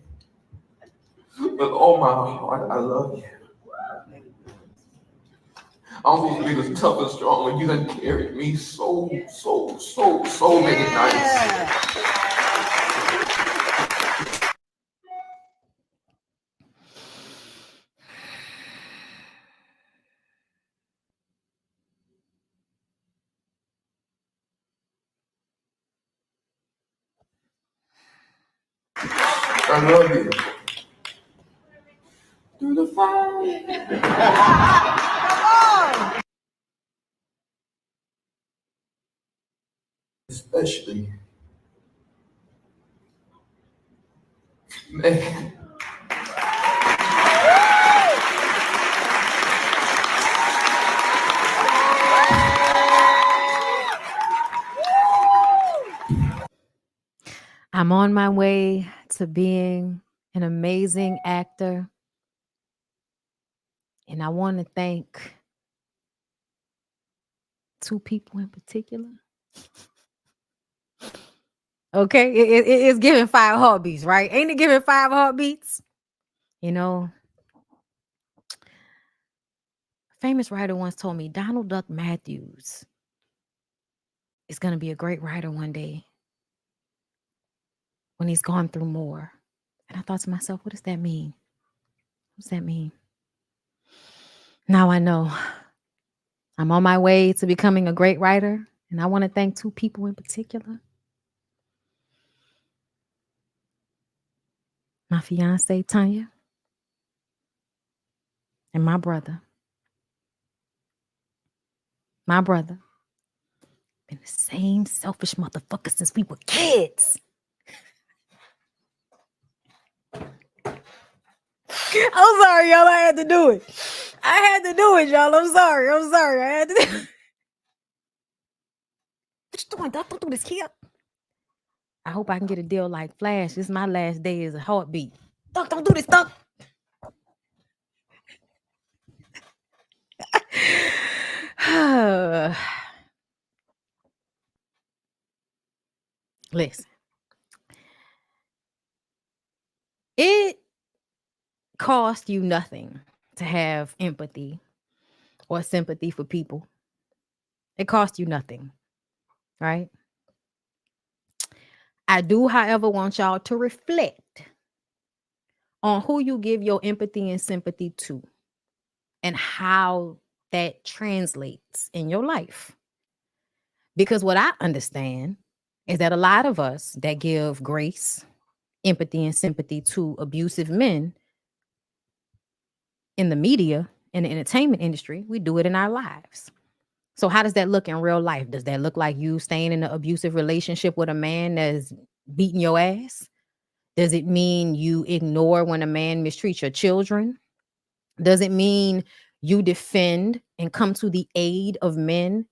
F: With all my heart, I love you. I'm supposed to be this tough and strong when you done carried me so many nights. I love you. Through the fire. Especially, man.
A: I'm on my way to being an amazing actor. And I want to thank two people in particular. Okay, it's giving 5 heartbeats, right? Ain't it giving 5 heartbeats? You know, a famous writer once told me Donald Duck Matthews is going to be a great writer one day when he's gone through more. And I thought to myself, what does that mean? What does that mean? Now I know I'm on my way to becoming a great writer. And I want to thank two people in particular. My fiance, Tanya, and my brother. My brother. Been the same selfish motherfucker since we were kids. I'm sorry, y'all. I had to do it. I had to do it, y'all. I'm sorry. I had to do it. What you doing, Doc? Don't do this here. I hope I can get a deal like Flash. This is my last day as a heartbeat. Doc, don't do this, Doc. Listen. It costs you nothing to have empathy or sympathy for people. It costs you nothing, right? I do, however, want y'all to reflect on who you give your empathy and sympathy to and how that translates in your life. Because what I understand is that a lot of us that give grace, empathy, and sympathy to abusive men in the media, in the entertainment industry, we do it in our lives. So how does that look in real life? Does that look like you staying in an abusive relationship with a man that's beating your ass? Does it mean you ignore when a man mistreats your children? Does it mean you defend and come to the aid of men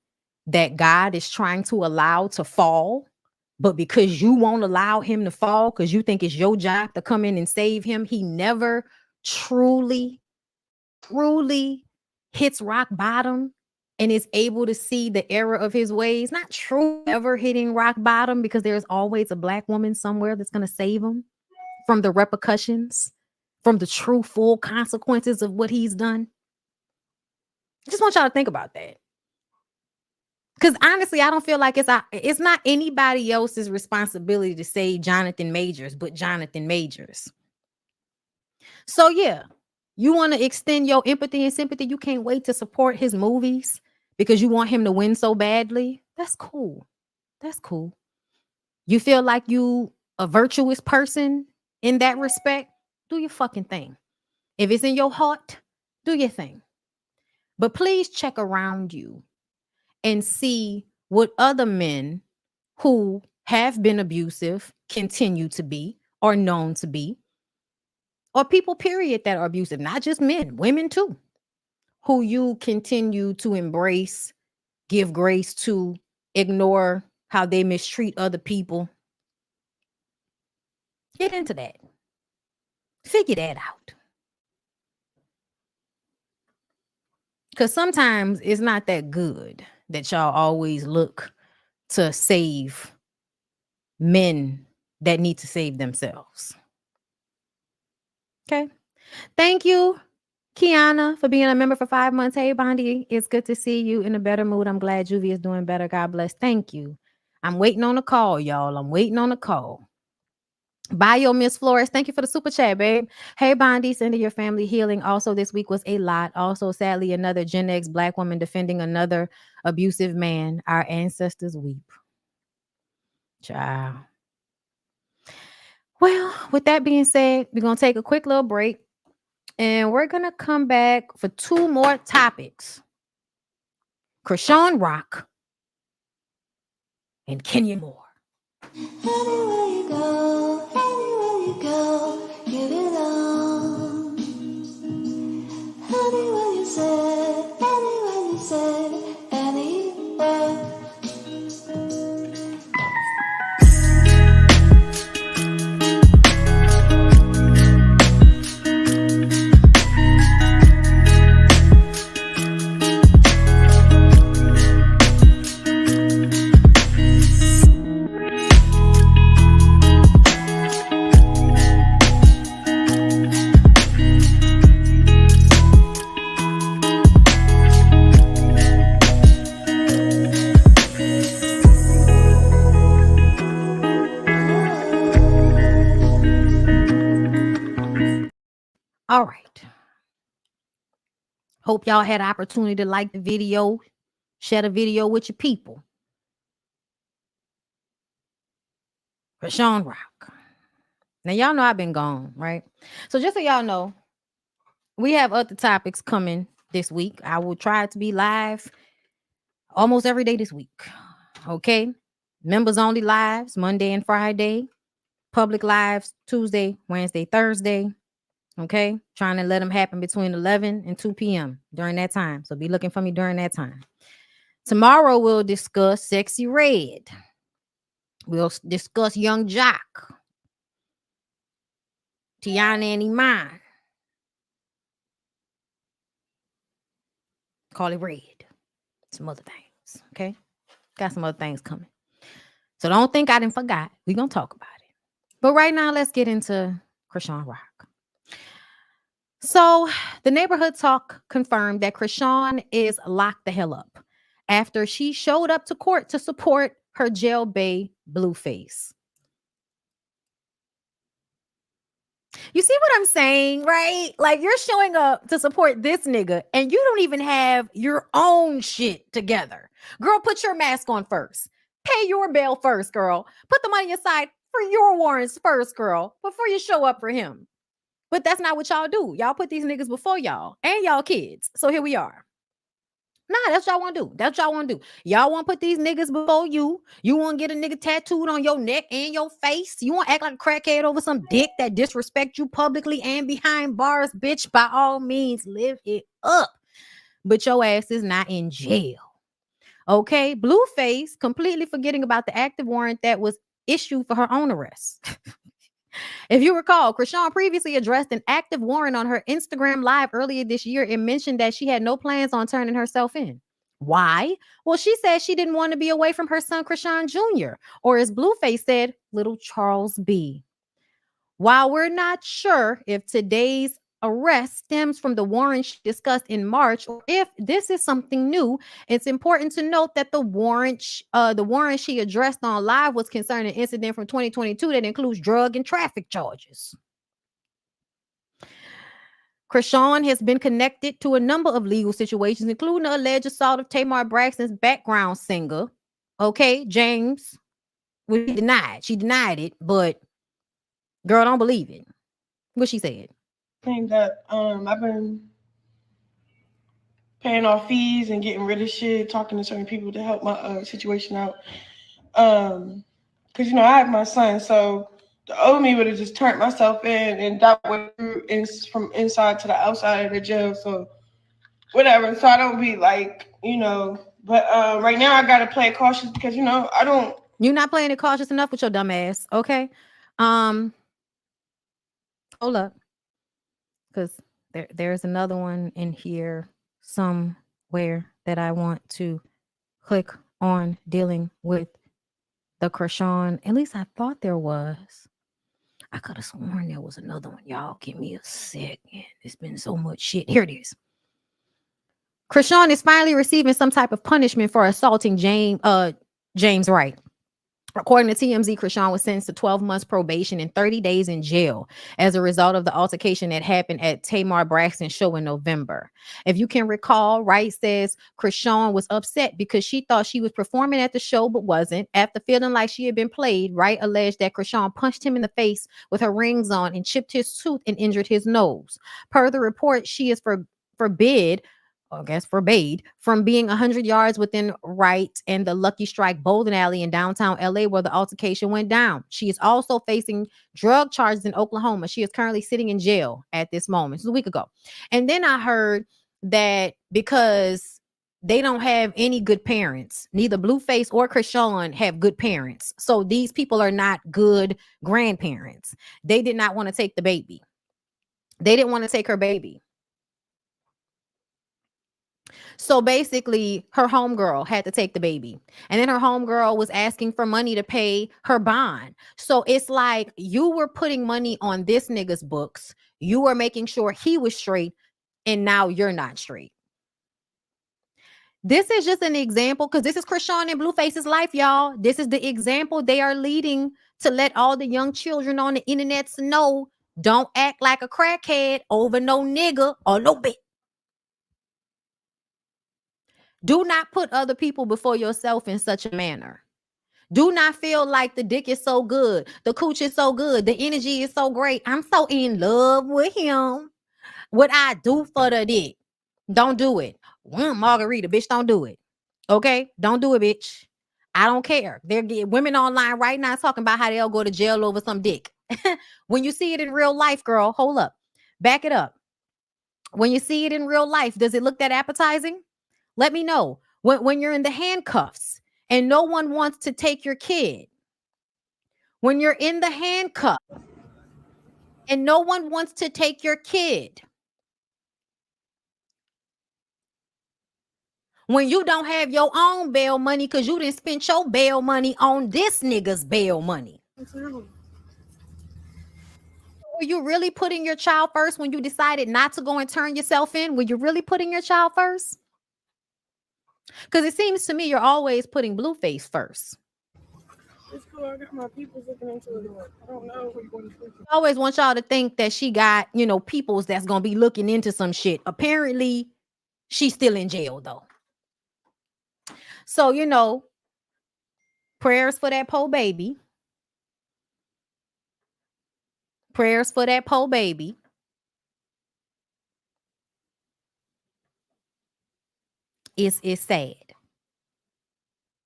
A: that God is trying to allow to fall? But because you won't allow him to fall, because you think it's your job to come in and save him, he never truly hits rock bottom and is able to see the error of his ways. Not true ever hitting rock bottom, because there's always a Black woman somewhere that's going to save him from the repercussions, from the true full consequences of what he's done. I just want y'all to think about that. Because honestly, I don't feel like it's not anybody else's responsibility to save Jonathan Majors but Jonathan Majors. So yeah, you want to extend your empathy and sympathy. You can't wait to support his movies because you want him to win so badly. That's cool. That's cool. You feel like you a virtuous person in that respect? Do your fucking thing. If it's in your heart, do your thing. But please check around you and see what other men who have been abusive continue to be or known to be, or people, period, that are abusive, not just men, women too, who you continue to embrace, give grace to, ignore how they mistreat other people. Get into that. Figure that out. Because sometimes it's not that good that y'all always look to save men that need to save themselves. Okay. Thank you, Kiana, for being a member for 5 months. Hey, Bondy, it's good to see you in a better mood. I'm glad Juvie is doing better. God bless. Thank you. I'm waiting on a call, y'all. I'm waiting on a call. Bio Miss Flores, thank you for the super chat, babe. Hey, Bondy, sending your family healing. Also, this week was a lot. Also, sadly, another Gen X Black woman defending another abusive man. Our ancestors weep. Child. Well, with that being said, we're going to take a quick little break and we're going to come back for 2 more topics. Chrisean Rock and Kenya Moore.
D: Anywhere you go, give it on. Anywhere you say, anywhere.
A: All right. Hope y'all had opportunity to like the video, share the video with your people. Chrisean Rock. Now, y'all know I've been gone, right? So just so y'all know, we have other topics coming this week. I will try to be live almost every day this week. Okay? Members only lives, Monday and Friday. Public lives, Tuesday, Wednesday, Thursday. Okay? Trying to let them happen between 11 and 2 p.m. during that time. So be looking for me during that time. Tomorrow, we'll discuss Sexy Red. We'll discuss Young Jock. Tiana and Iman. Call it Red. Some other things. Okay? Got some other things coming. So don't think I didn't forgot. We're going to talk about it. But right now, let's get into Chrisean Rock. So the neighborhood talk confirmed that Chrisean is locked the hell up after she showed up to court to support her jail bae Blueface. You see what I'm saying, right? Like, you're showing up to support this nigga and you don't even have your own shit together. Girl, put your mask on first. Pay your bail first, girl. Put the money aside for your warrants first, girl, before you show up for him. But that's not what y'all do. Y'all put these niggas before y'all and y'all kids. So here we are. Nah, that's what y'all want to do. That's what y'all want to do. Y'all want to put these niggas before you. You want to get a nigga tattooed on your neck and your face. You want to act like a crackhead over some dick that disrespect you publicly and behind bars, bitch. By all means, live it up. But your ass is not in jail. Okay? Blueface completely forgetting about the active warrant that was issued for her own arrest. If you recall, Chrisean previously addressed an active warrant on her Instagram Live earlier this year and mentioned that she had no plans on turning herself in. Why? Well, she said she didn't want to be away from her son, Chrisean Jr., or as Blueface said, little Charles B. While we're not sure if today's arrest stems from the warrant she discussed in March or if this is something new, it's important to note that the warrant she addressed on Live was concerning an incident from 2022 that includes drug and traffic charges. Chrisean has been connected to a number of legal situations, including the alleged assault of Tamar Braxton's background singer. Okay, James, we denied. She denied it, but girl, don't believe it. What she said.
G: Thing that I've been paying off fees and getting rid of shit, talking to certain people to help my situation out. Because I have my son, so the old me would have just turned myself in, and that went through from inside to the outside of the jail. So whatever. So I don't be like, But right now I gotta play it cautious because I don't.
A: You're not playing it cautious enough with your dumb ass. Okay. Hold up. Because there's another one in here somewhere that I want to click on dealing with the Chrisean. At least I thought there was. I could have sworn there was another one. Y'all give me a second. It's been so much shit. Here it is. Chrisean is finally receiving some type of punishment for assaulting James Wright. According to TMZ, Chrisean was sentenced to 12 months probation and 30 days in jail as a result of the altercation that happened at Tamar Braxton's show in November. If you can recall, Wright says Chrisean was upset because she thought she was performing at the show but wasn't. After feeling like she had been played, Wright alleged that Chrisean punched him in the face with her rings on and chipped his tooth and injured his nose. Per the report, she is forbade from being 100 yards within Wright and the Lucky Strike bowling alley in downtown LA where the altercation went down. She is also facing drug charges in Oklahoma. She is currently sitting in jail at this moment. This was a week ago. And then I heard that because they don't have any good parents, neither Blueface or Chrisean have good parents. So these people are not good grandparents. They did not want to take the baby. They didn't want to take her baby. So basically, her homegirl had to take the baby. And then her homegirl was asking for money to pay her bond. So it's like you were putting money on this nigga's books. You were making sure he was straight. And now you're not straight. This is just an example because this is Chrisean and Blueface's life, y'all. This is the example they are leading to let all the young children on the internet know don't act like a crackhead over no nigga or no bitch. Do not put other people before yourself in such a manner. Do not feel like the dick is so good. The cooch is so good. The energy is so great. I'm so in love with him. What I do for the dick. Don't do it. Margarita, bitch, don't do it. Okay? Don't do it, bitch. I don't care. There get women online right now talking about how they'll go to jail over some dick. When you see it in real life, girl, hold up. Back it up. When you see it in real life, does it look that appetizing? Let me know. When you're in the handcuffs and no one wants to take your kid. When you're in the handcuffs and no one wants to take your kid. When you don't have your own bail money because you didn't spend your bail money on this nigga's bail money. Were you really putting your child first when you decided not to go and turn yourself in? Were you really putting your child first? Because it seems to me you're always putting Blueface first.
G: It's cool. I got my peoples looking into it. I don't know what you're going to do.
A: I always want y'all to think that she got, peoples that's going to be looking into some shit. Apparently, she's still in jail, though. So, prayers for that poor baby. Prayers for that poor baby. It's sad.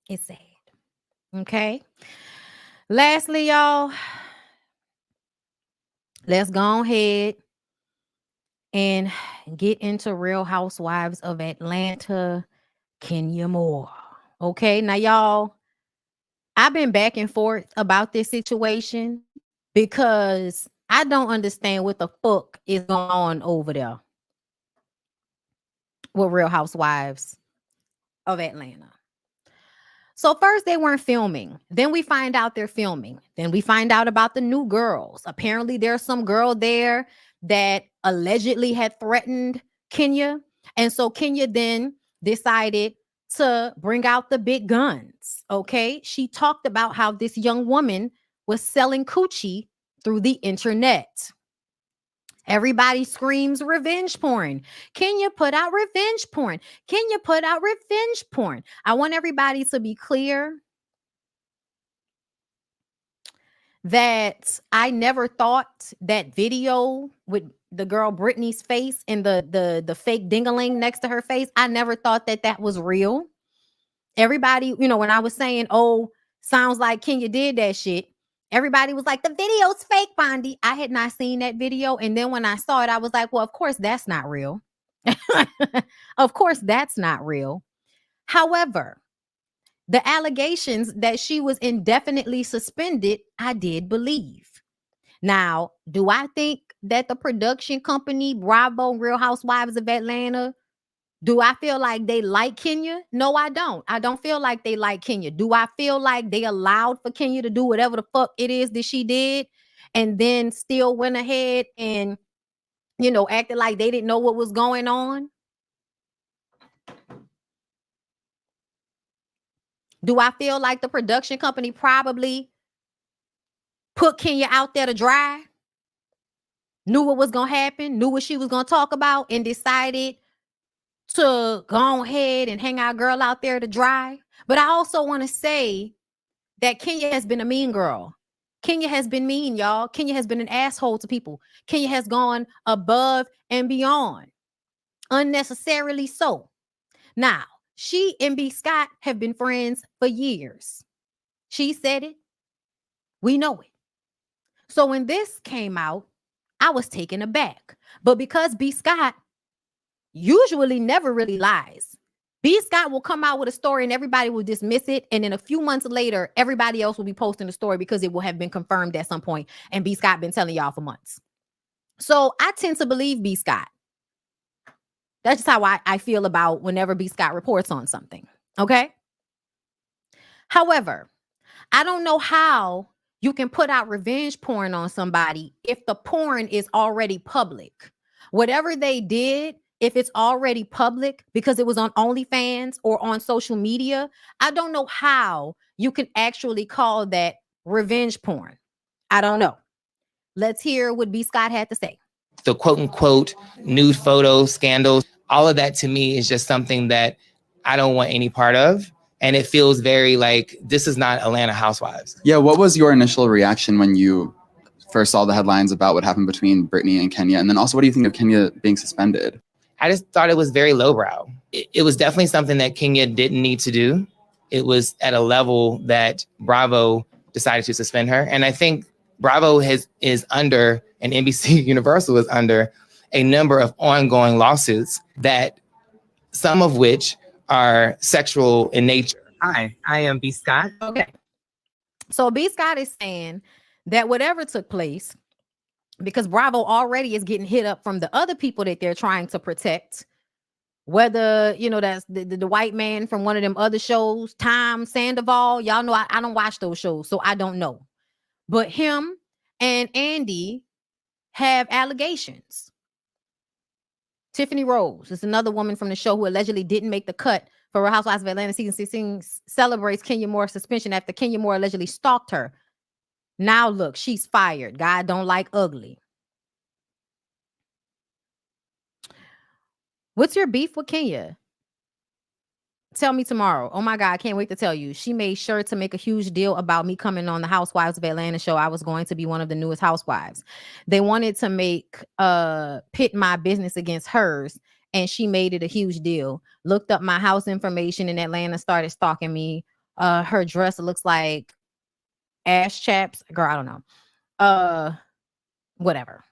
A: It's sad. Okay. Lastly, y'all, let's go ahead and get into Real Housewives of Atlanta, Kenya Moore. Okay. Now, y'all, I've been back and forth about this situation because I don't understand what the fuck is going on over there with Real Housewives of Atlanta. So first they weren't filming. Then we find out they're filming. Then we find out about the new girls. Apparently there's some girl there that allegedly had threatened Kenya. And so Kenya then decided to bring out the big guns. Okay. She talked about how this young woman was selling coochie through the internet. Everybody screams revenge porn. Kenya put out revenge porn. Kenya put out revenge porn. I want everybody to be clear that I never thought that video with the girl Britney's face and the fake ding-a-ling next to her face, I never thought that was real. Everybody, when I was saying, oh, sounds like Kenya did that shit, everybody was like, the video's fake, Bondy. I had not seen that video. And then when I saw it, I was like, well, of course, that's not real. Of course, that's not real. However, the allegations that she was indefinitely suspended, I did believe. Now, do I think that the production company, Bravo, Real Housewives of Atlanta, do I feel like they like Kenya? No, I don't. I don't feel like they like Kenya. Do I feel like they allowed for Kenya to do whatever the fuck it is that she did and then still went ahead and, acted like they didn't know what was going on? Do I feel like the production company probably put Kenya out there to dry? Knew what was going to happen, knew what she was going to talk about, and decided to go ahead and hang our girl out there to dry? But I also want to say that Kenya has been a mean girl. Kenya has been mean, y'all. Kenya has been an asshole to people. Kenya has gone above and beyond, unnecessarily so. Now, she and B. Scott have been friends for years. She said it. We know it. So when this came out, I was taken aback. But because B. Scott usually never really lies, B. Scott will come out with a story and everybody will dismiss it. And then a few months later, everybody else will be posting the story because it will have been confirmed at some point. And B. Scott been telling y'all for months. So I tend to believe B. Scott. That's just how I feel about whenever B. Scott reports on something. Okay. However, I don't know how you can put out revenge porn on somebody if the porn is already public. Whatever they did, if it's already public because it was on OnlyFans or on social media, I don't know how you can actually call that revenge porn. I don't know. Let's hear what B. Scott had to say.
H: The quote unquote nude photos, scandals, all of that to me is just something that I don't want any part of. And it feels very like this is not Atlanta Housewives.
I: Yeah, what was your initial reaction when you first saw the headlines about what happened between Britney and Kenya? And then also, what do you think of Kenya being suspended?
H: I just thought it was very lowbrow. It was definitely something that Kenya didn't need to do. It was at a level that Bravo decided to suspend her. And I think Bravo is under, and NBC Universal is under, a number of ongoing lawsuits that some of which are sexual in nature. Hi, I am B. Scott.
A: Okay. So B. Scott is saying that whatever took place, because Bravo already is getting hit up from the other people that they're trying to protect, whether, you know, that's the white man from one of them other shows, Tom Sandoval. Y'all know I don't watch those shows, so I don't know. But him and Andy have allegations. Tiffany Rose is another woman from the show who allegedly didn't make the cut for Real Housewives of Atlanta season 16, celebrates Kenya Moore's suspension after Kenya Moore allegedly stalked her. Now look, she's fired. God don't like ugly. What's your beef with Kenya? Tell me tomorrow. Oh my God, I can't wait to tell you. She made sure to make a huge deal about me coming on the Housewives of Atlanta show. I was going to be one of the newest housewives. They wanted to make pit my business against hers, and she made it a huge deal. Looked up my house information in Atlanta, started stalking me. Her dress looks like ass chaps. Girl, I don't know. Whatever.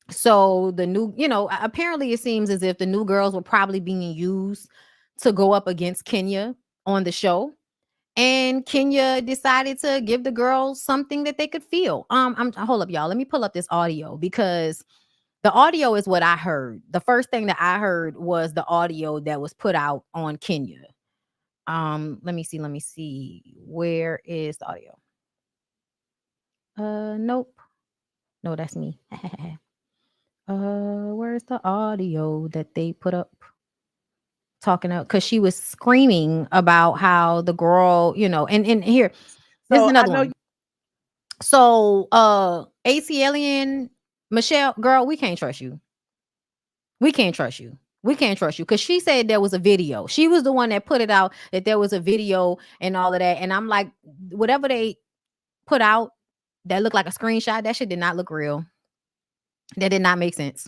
A: So the new, you know, apparently it seems as if the new girls were probably being used to go up against Kenya on the show. And Kenya decided to give the girls something that they could feel. Hold up, y'all. Let me pull up this audio because the audio is what I heard. The first thing that I heard was the audio that was put out on Kenya. Let me see. Where is the audio? Nope. No, that's me. Where's the audio that they put up? Talking about, because she was screaming about how the girl, you know, and here, there's another one. So AC Alien, Michelle, girl, we can't trust you. We can't trust you. We can't trust you because she said there was a video. She was the one that put it out, that there was a video and all of that. And I'm like, whatever they put out that looked like a screenshot, that shit did not look real. That did not make sense.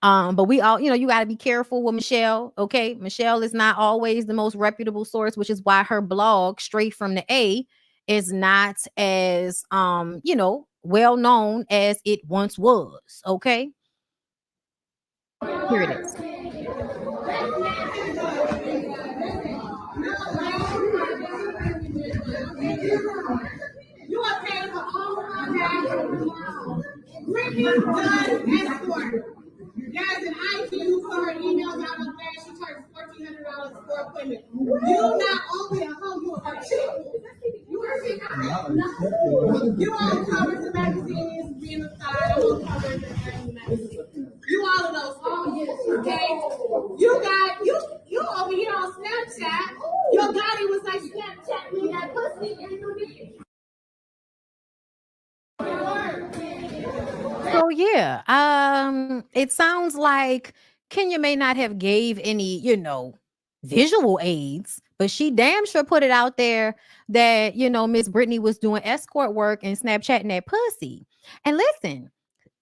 A: But we all, you know, you got to be careful with Michelle. Okay. Michelle is not always the most reputable source, which is why her blog, Straight from the A, is not as, you know, well known as it once was. Okay. Here it is.
J: You are paying for all of my Brittany does escort. Guys, an IT who saw her emails out of that, she charged $1,400 for appointment. You not only a hoe, you are cheap. You are cheap. You all cover the magazines, being a side, I'm all cover the magazines. You all of those hoes, okay? You over here on Snapchat, your body was like Snapchat.
A: So yeah, it sounds like Kenya may not have gave any, visual aids, but she damn sure put it out there that, Miss Brittany was doing escort work and Snapchatting that pussy. And listen,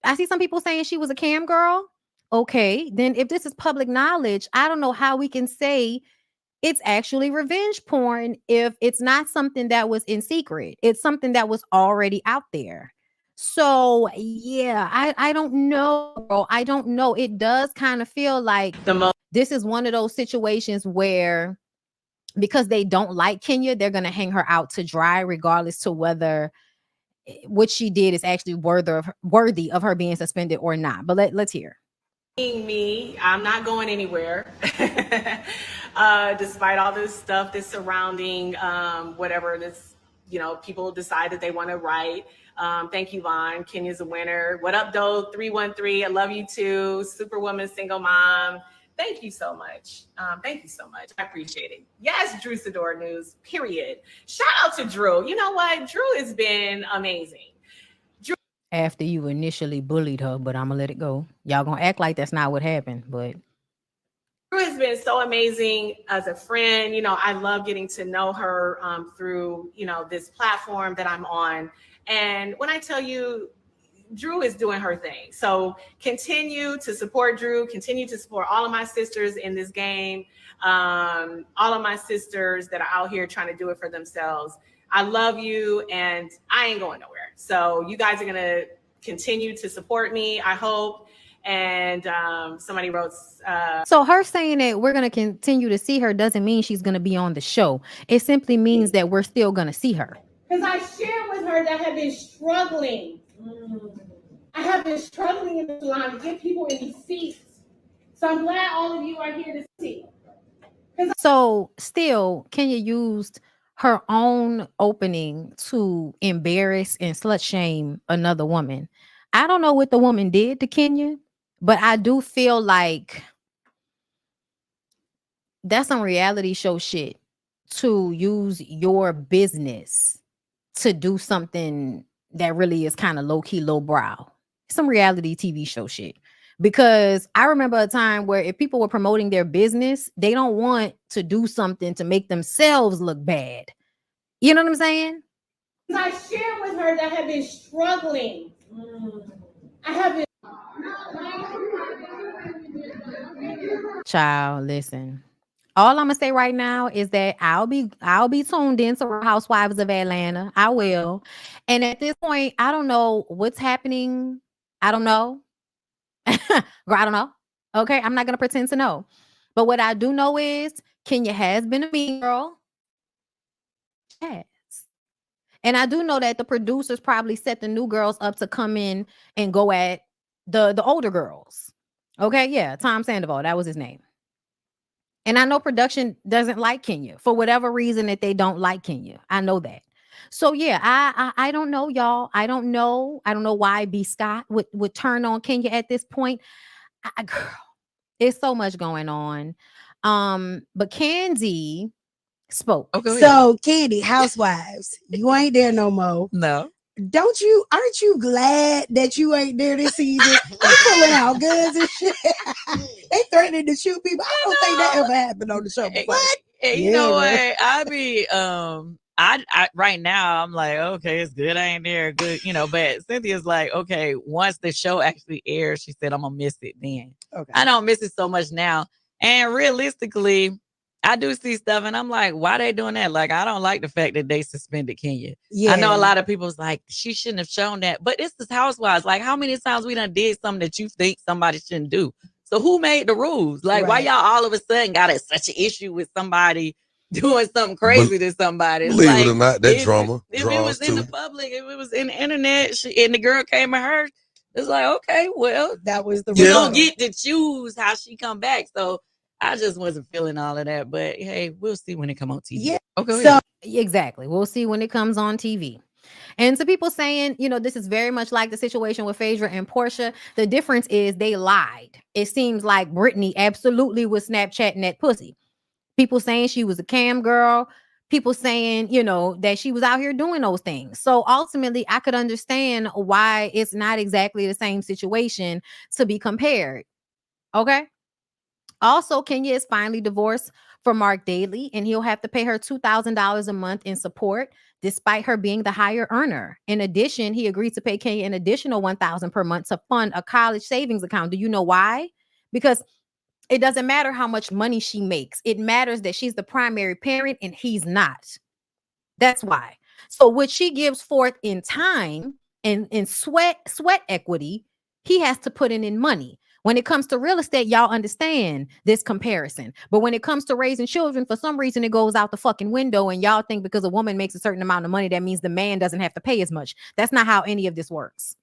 A: I see some people saying she was a cam girl. Okay, then if this is public knowledge, I don't know how we can say it's actually revenge porn if it's not something that was in secret. It's something that was already out there. So yeah, I don't know, bro. I don't know. It does kind of feel like this is one of those situations where because they don't like Kenya, they're gonna hang her out to dry, regardless to whether what she did is actually worthy of her being suspended or not. But let's hear.
K: Me, I'm not going anywhere. Despite all this stuff that's surrounding whatever this, people decide that they want to write. Thank you, Vaughn. Kenya's a winner. What up, Doe 313? I love you too. Superwoman, single mom. Thank you so much. Thank you so much. I appreciate it. Yes, Drew SEDURE News, period. Shout out to Drew. You know what? Drew has been amazing.
A: After you initially bullied her, but I'm gonna let it go. Y'all gonna act like that's not what happened, but
K: Drew has been so amazing as a friend. I love getting to know her through, this platform that I'm on. And when I tell you, Drew is doing her thing. So continue to support Drew, continue to support all of my sisters in this game, all of my sisters that are out here trying to do it for themselves. I love you and I ain't going nowhere. So you guys are going to continue to support me, I hope. And somebody wrote.
A: So her saying that we're going to continue to see her doesn't mean she's going to be on the show. It simply means that we're still going to see her.
J: Because I shared with her that I have been struggling. I have been struggling in the salon to get people in these seats. So I'm glad all of you are here to see.
A: So still, Kenya used her own opening to embarrass and slut shame another woman. I don't know what the woman did to Kenya, but I do feel like that's some reality show shit to use your business to do something that really is kind of low-key, low-brow. Some reality TV show shit. Because I remember a time where if people were promoting their business, they don't want to do something to make themselves look bad. You know what I'm saying?
J: I shared with her that I have been struggling. I have been.
A: Child, listen. All I'm gonna say right now is that I'll be tuned in to Housewives of Atlanta. I will. And at this point, I don't know what's happening. I don't know. Girl, I don't know. Okay, I'm not gonna pretend to know. But what I do know is Kenya has been a mean girl. Yes. And I do know that the producers probably set the new girls up to come in and go at the older girls. Okay, yeah, Tom Sandoval, that was his name. And I know production doesn't like Kenya for whatever reason that they don't like Kenya. I know that. So yeah, I don't know, y'all. I don't know why B. Scott would turn on Kenya at this point. Girl, it's so much going on. But Candy spoke.
L: Okay, so Candy, Housewives, you ain't there no more.
E: No.
L: Aren't you glad that you ain't there this season? They pulling out guns and shit. They threatening to shoot people. I don't think that ever happened on the show before. What?
E: You know what? I right now I'm like, okay, it's good. I ain't there. Good, but Cynthia's like, okay, once the show actually airs, she said, I'm gonna miss it then. Okay. I don't miss it so much now. And realistically, I do see stuff and I'm like, why they doing that? Like, I don't like the fact that they suspended Kenya. Yeah. I know a lot of people's like, she shouldn't have shown that. But it's the Housewives. Like, how many times we done did something that you think somebody shouldn't do? So who made the rules? Like, why y'all all of a sudden got such an issue with somebody doing something crazy to somebody?
M: Believe it or not, that drama.
E: If it was in the public, if it was in the internet, and the girl came at her, it's like, okay, well,
L: that was the
E: you don't get to choose how she come back. So I just wasn't feeling all of that, but hey, we'll see when it come on TV.
L: Yeah.
E: Okay.
A: So exactly, we'll see when it comes on TV. And to people saying, this is very much like the situation with Phaedra and Portia. The difference is they lied. It seems like Brittany absolutely was Snapchatting that pussy. People saying she was a cam girl. people saying, that she was out here doing those things. So ultimately, I could understand why it's not exactly the same situation to be compared. Okay. Also, Kenya is finally divorced from Mark Daly, and he'll have to pay her $2,000 a month in support, despite her being the higher earner. In addition, he agreed to pay Kenya an additional $1,000 per month to fund a college savings account. Do you know why? Because it doesn't matter how much money she makes. It matters that she's the primary parent and he's not. That's why. So what she gives forth in time and in sweat equity, he has to put in money. When it comes to real estate, y'all understand this comparison. But when it comes to raising children, for some reason, it goes out the fucking window. And y'all think because a woman makes a certain amount of money, that means the man doesn't have to pay as much. That's not how any of this works.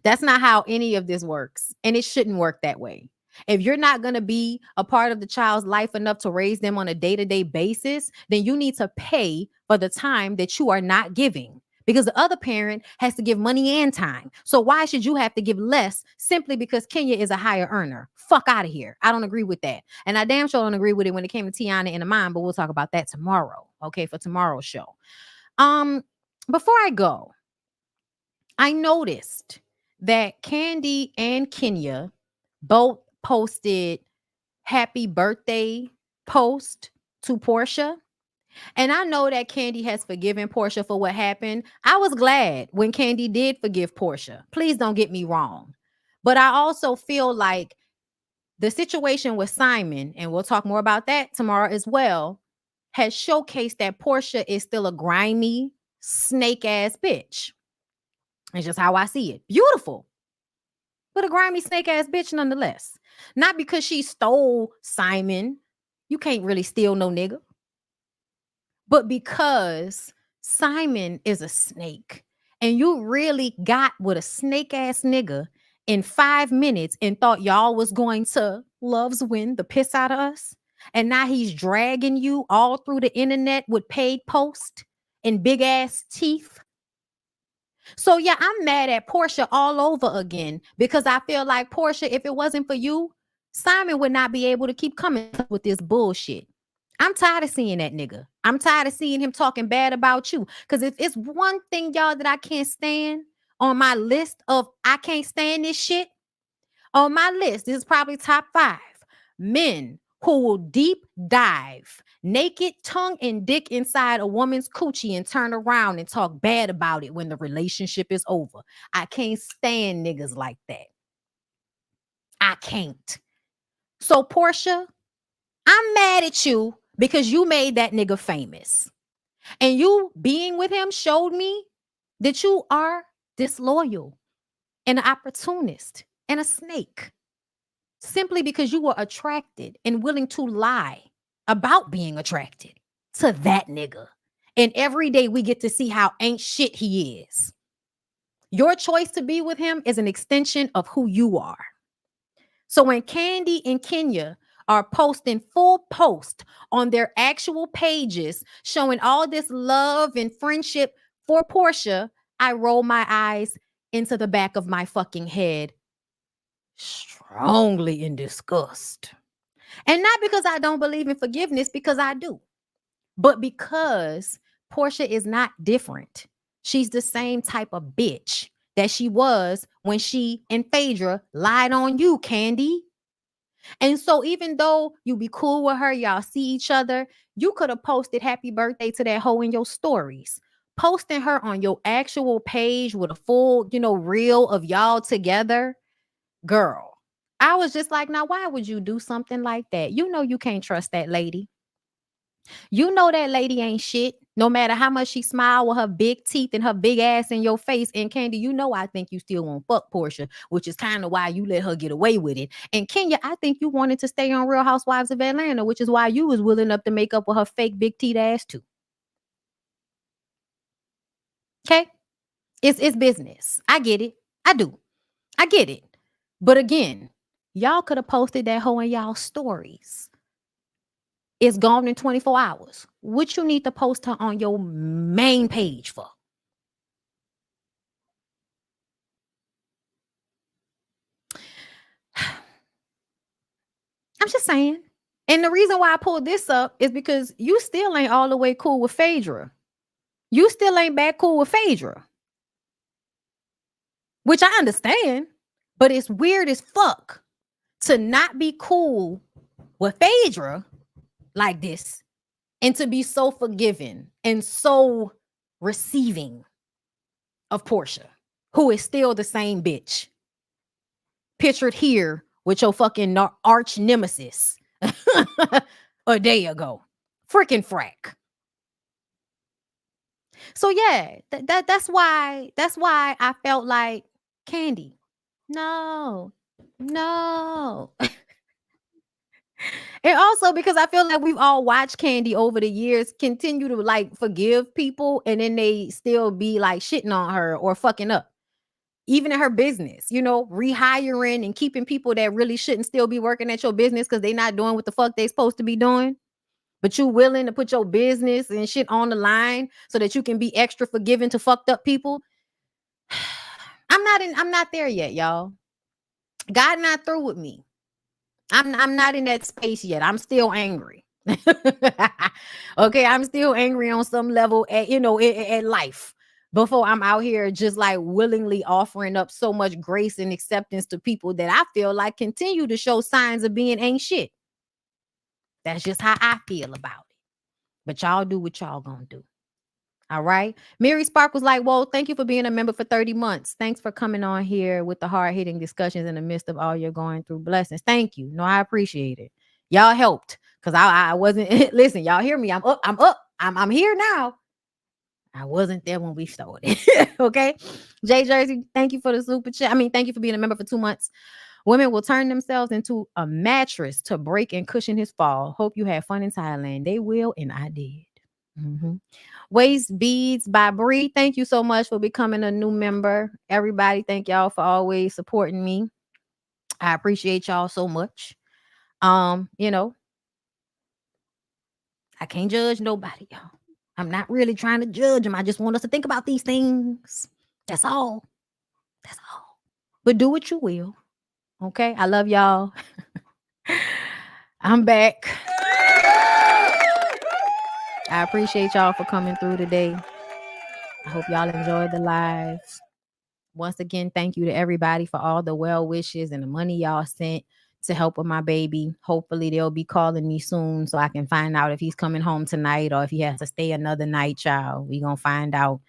A: That's not how any of this works. And it shouldn't work that way. If you're not going to be a part of the child's life enough to raise them on a day-to-day basis, then you need to pay for the time that you are not giving, because the other parent has to give money and time. So why should you have to give less simply because Kenya is a higher earner? Fuck out of here. I don't agree with that. And I damn sure don't agree with it when it came to Tiana and Amon, but we'll talk about that tomorrow. Okay, for tomorrow's show. Before I go, I noticed that Candy and Kenya both posted happy birthday post to Portia. And I know that Candy has forgiven Portia for what happened. I was glad when Candy did forgive Portia. Please don't get me wrong. But I also feel like the situation with Simon, and we'll talk more about that tomorrow as well, has showcased that Portia is still a grimy, snake ass bitch. It's just how I see it. Beautiful, but a grimy snake ass bitch nonetheless. Not because she stole Simon. You can't really steal no nigga. But because Simon is a snake and you really got with a snake ass nigga in 5 minutes and thought y'all was going to loves win the piss out of us. And now he's dragging you all through the internet with paid posts and big ass teeth. So yeah, I'm mad at Portia all over again, because I feel like Portia, if it wasn't for you, Simon would not be able to keep coming with this bullshit. I'm tired of seeing that nigga. I'm tired of seeing him talking bad about you. Because if it's one thing, y'all, that I can't stand on my list of I can't stand this shit, on my list, this is probably top 5 men who will deep dive naked tongue and dick inside a woman's coochie and turn around and talk bad about it when the relationship is over. I can't stand niggas like that. I can't. So Portia, I'm mad at you because you made that nigga famous. And you being with him showed me that you are disloyal and an opportunist and a snake. Simply because you were attracted and willing to lie about being attracted to that nigga. And every day we get to see how ain't shit he is. Your choice to be with him is an extension of who you are. So when Candy and Kenya are posting full post on their actual pages showing all this love and friendship for Portia, I roll my eyes into the back of my fucking head, strongly in disgust. And not because I don't believe in forgiveness, because I do, but because Portia is not different. She's the same type of bitch that she was when she and Phaedra lied on you, Candy. And so even though you be cool with her, y'all see each other, you could have posted happy birthday to that hoe in your stories. Posting her on your actual page with a full, reel of y'all together, girl. I was just like, now, why would you do something like that? You know you can't trust that lady. You know that lady ain't shit. No matter how much she smile with her big teeth and her big ass in your face. And Candy, I think you still won't fuck Portia, which is kind of why you let her get away with it. And Kenya, I think you wanted to stay on Real Housewives of Atlanta, which is why you was willing up to make up with her fake big teeth ass too. Okay? It's business. I get it. I do. I get it. But again, y'all could have posted that hoe in y'all stories. It's gone in 24 hours. What you need to post her on your main page for? I'm just saying. And the reason why I pulled this up is because you still ain't all the way cool with Phaedra. You still ain't back cool with Phaedra. Which I understand, but it's weird as fuck to not be cool with Phaedra like this and to be so forgiving and so receiving of Portia, who is still the same bitch. Pictured here with your fucking arch nemesis a day ago. Freaking frack. So yeah, that's why I felt like Candy. No. And also because I feel like we've all watched Candy over the years continue to like forgive people and then they still be like shitting on her or fucking up. Even in her business, you know, rehiring and keeping people that really shouldn't still be working at your business because they're not doing what the fuck they supposed to be doing. But you willing to put your business and shit on the line so that you can be extra forgiving to fucked up people. I'm not there yet, y'all. God not through with me. I'm not in that space yet. I'm still angry. Okay, I'm still angry on some level at at life. Before I'm out here just like willingly offering up so much grace and acceptance to people that I feel like continue to show signs of being ain't shit. That's just how I feel about it. But y'all do what y'all gonna do. All right. Mary Spark was like, well, thank you for being a member for 30 months. Thanks for coming on here with the hard-hitting discussions in the midst of all you're going through. Blessings. Thank you. No, I appreciate it. Y'all helped. Because I wasn't listen, y'all hear me. I'm up. I'm here now. I wasn't there when we started. Okay. Jay Jersey, thank you for the super chat. Thank you for being a member for 2 months. Women will turn themselves into a mattress to break and cushion his fall. Hope you had fun in Thailand. They will, and I did. Waist Beads by Bree. Thank you so much for becoming a new member. Everybody, thank y'all for always supporting me. I appreciate y'all so much. I can't judge nobody, y'all. I'm not really trying to judge them. I just want us to think about these things. That's all. That's all. But do what you will. Okay? I love y'all. I'm back. I appreciate y'all for coming through today. I hope y'all enjoyed the live. Once again, thank you to everybody for all the well wishes and the money y'all sent to help with my baby. Hopefully they'll be calling me soon so I can find out if he's coming home tonight or if he has to stay another night, child. We gonna find out,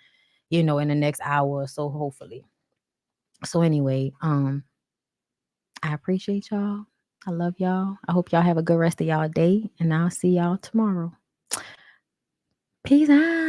A: in the next hour or so, hopefully. So anyway, I appreciate y'all. I love y'all. I hope y'all have a good rest of y'all day, and I'll see y'all tomorrow. Peace out.